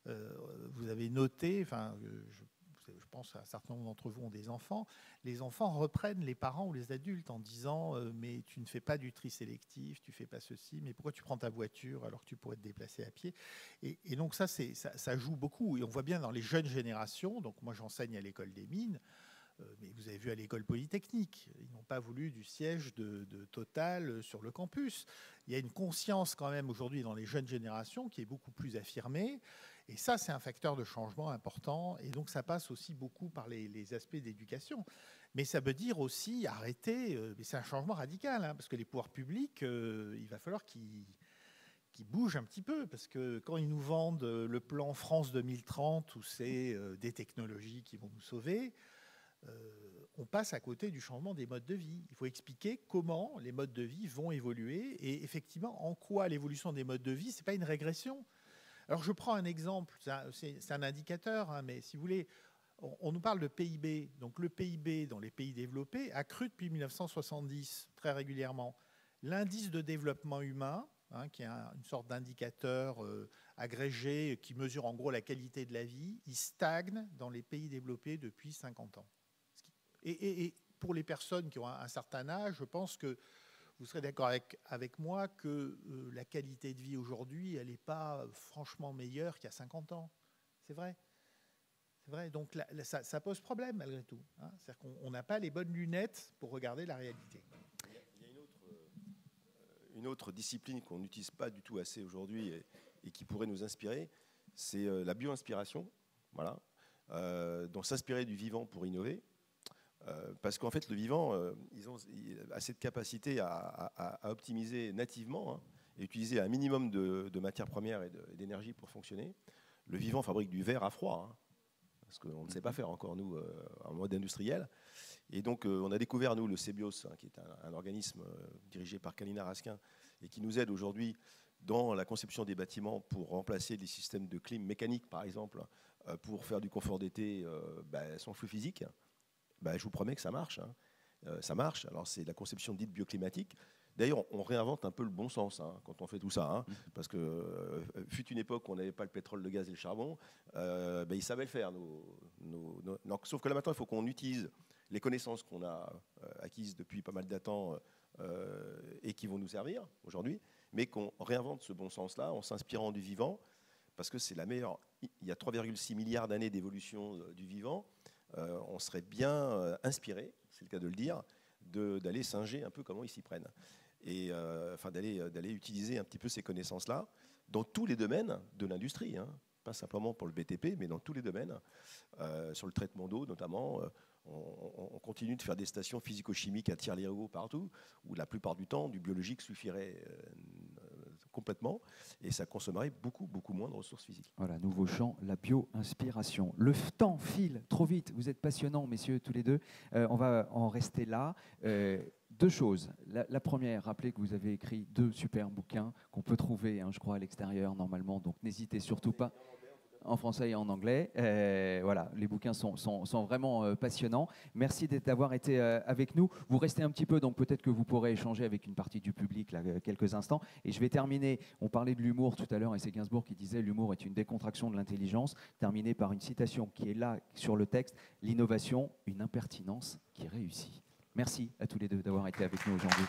Speaker 2: Vous avez noté, je pense qu'un certain nombre d'entre vous ont des enfants, les enfants reprennent les parents ou les adultes en disant mais tu ne fais pas du tri sélectif, tu ne fais pas ceci, mais pourquoi tu prends ta voiture alors que tu pourrais te déplacer à pied? Et donc ça joue beaucoup. Et on voit bien dans les jeunes générations, donc moi j'enseigne à l'école des mines, mais vous avez vu à l'école polytechnique, ils n'ont pas voulu du siège de Total sur le campus. Il y a une conscience quand même aujourd'hui dans les jeunes générations qui est beaucoup plus affirmée. Et ça, c'est un facteur de changement important. Et donc, ça passe aussi beaucoup par les aspects d'éducation. Mais ça veut dire aussi arrêter, mais c'est un changement radical, parce que les pouvoirs publics, il va falloir qu'ils bougent un petit peu. Parce que quand ils nous vendent le plan France 2030, où c'est des technologies qui vont nous sauver, on passe à côté du changement des modes de vie. Il faut expliquer comment les modes de vie vont évoluer et effectivement en quoi l'évolution des modes de vie, ce n'est pas une régression. Alors je prends un exemple, c'est un indicateur, mais si vous voulez, on nous parle de PIB. Donc le PIB dans les pays développés a cru depuis 1970 très régulièrement. L'indice de développement humain, qui est une sorte d'indicateur agrégé qui mesure en gros la qualité de la vie, il stagne dans les pays développés depuis 50 ans. Et pour les personnes qui ont un certain âge, je pense que vous serez d'accord avec moi que la qualité de vie aujourd'hui, elle n'est pas franchement meilleure qu'il y a 50 ans. C'est vrai. C'est vrai. Donc ça pose problème malgré tout. C'est-à-dire qu'on n'a pas les bonnes lunettes pour regarder la réalité.
Speaker 3: Il y a une autre discipline qu'on n'utilise pas du tout assez aujourd'hui et qui pourrait nous inspirer, c'est la bio-inspiration. Voilà. Donc s'inspirer du vivant pour innover. Parce qu'en fait, le vivant, il a cette capacité à optimiser nativement, hein, et utiliser un minimum de matières premières et d'énergie pour fonctionner. Le vivant fabrique du verre à froid, hein, parce qu'on ne sait pas faire encore, nous, en mode industriel. Et donc, on a découvert, nous, le Cébios, hein, qui est un organisme dirigé par Kalina Raskin, et qui nous aide aujourd'hui dans la conception des bâtiments pour remplacer des systèmes de clim mécanique, par exemple, pour faire du confort d'été sans flux physique. Je vous promets que ça marche. Hein. Ça marche. Alors, c'est la conception dite bioclimatique. D'ailleurs, on réinvente un peu le bon sens, hein, quand on fait tout ça. Hein, parce que fut une époque où on n'avait pas le pétrole, le gaz et le charbon. Ils savaient le faire. Non, sauf que là, maintenant, il faut qu'on utilise les connaissances qu'on a acquises depuis pas mal de temps et qui vont nous servir aujourd'hui, mais qu'on réinvente ce bon sens-là en s'inspirant du vivant, parce que c'est la meilleure. Il y a 3,6 milliards d'années d'évolution du vivant. On serait bien inspiré, c'est le cas de le dire, d'aller singer un peu comment ils s'y prennent. Et d'aller utiliser un petit peu ces connaissances-là dans tous les domaines de l'industrie, hein. Pas simplement pour le BTP, mais dans tous les domaines. Sur le traitement d'eau, notamment, on continue de faire des stations physico-chimiques à Tire-Larigot partout, où la plupart du temps, du biologique suffirait complètement, et ça consommerait beaucoup, beaucoup moins de ressources physiques.
Speaker 1: Voilà, nouveau champ, la bio-inspiration. Le temps file trop vite, vous êtes passionnants, messieurs, tous les deux. On va en rester là. Deux choses. La première, rappelez que vous avez écrit 2 super bouquins qu'on peut trouver, hein, je crois, à l'extérieur normalement, donc n'hésitez surtout pas. En français et en anglais. Voilà, les bouquins sont vraiment passionnants. Merci d'avoir été avec nous. Vous restez un petit peu, donc peut-être que vous pourrez échanger avec une partie du public là, quelques instants. Et je vais terminer. On parlait de l'humour tout à l'heure, et c'est Gainsbourg qui disait « L'humour est une décontraction de l'intelligence », terminé par une citation qui est là sur le texte « L'innovation, une impertinence qui réussit ». Merci à tous les deux d'avoir été avec nous aujourd'hui.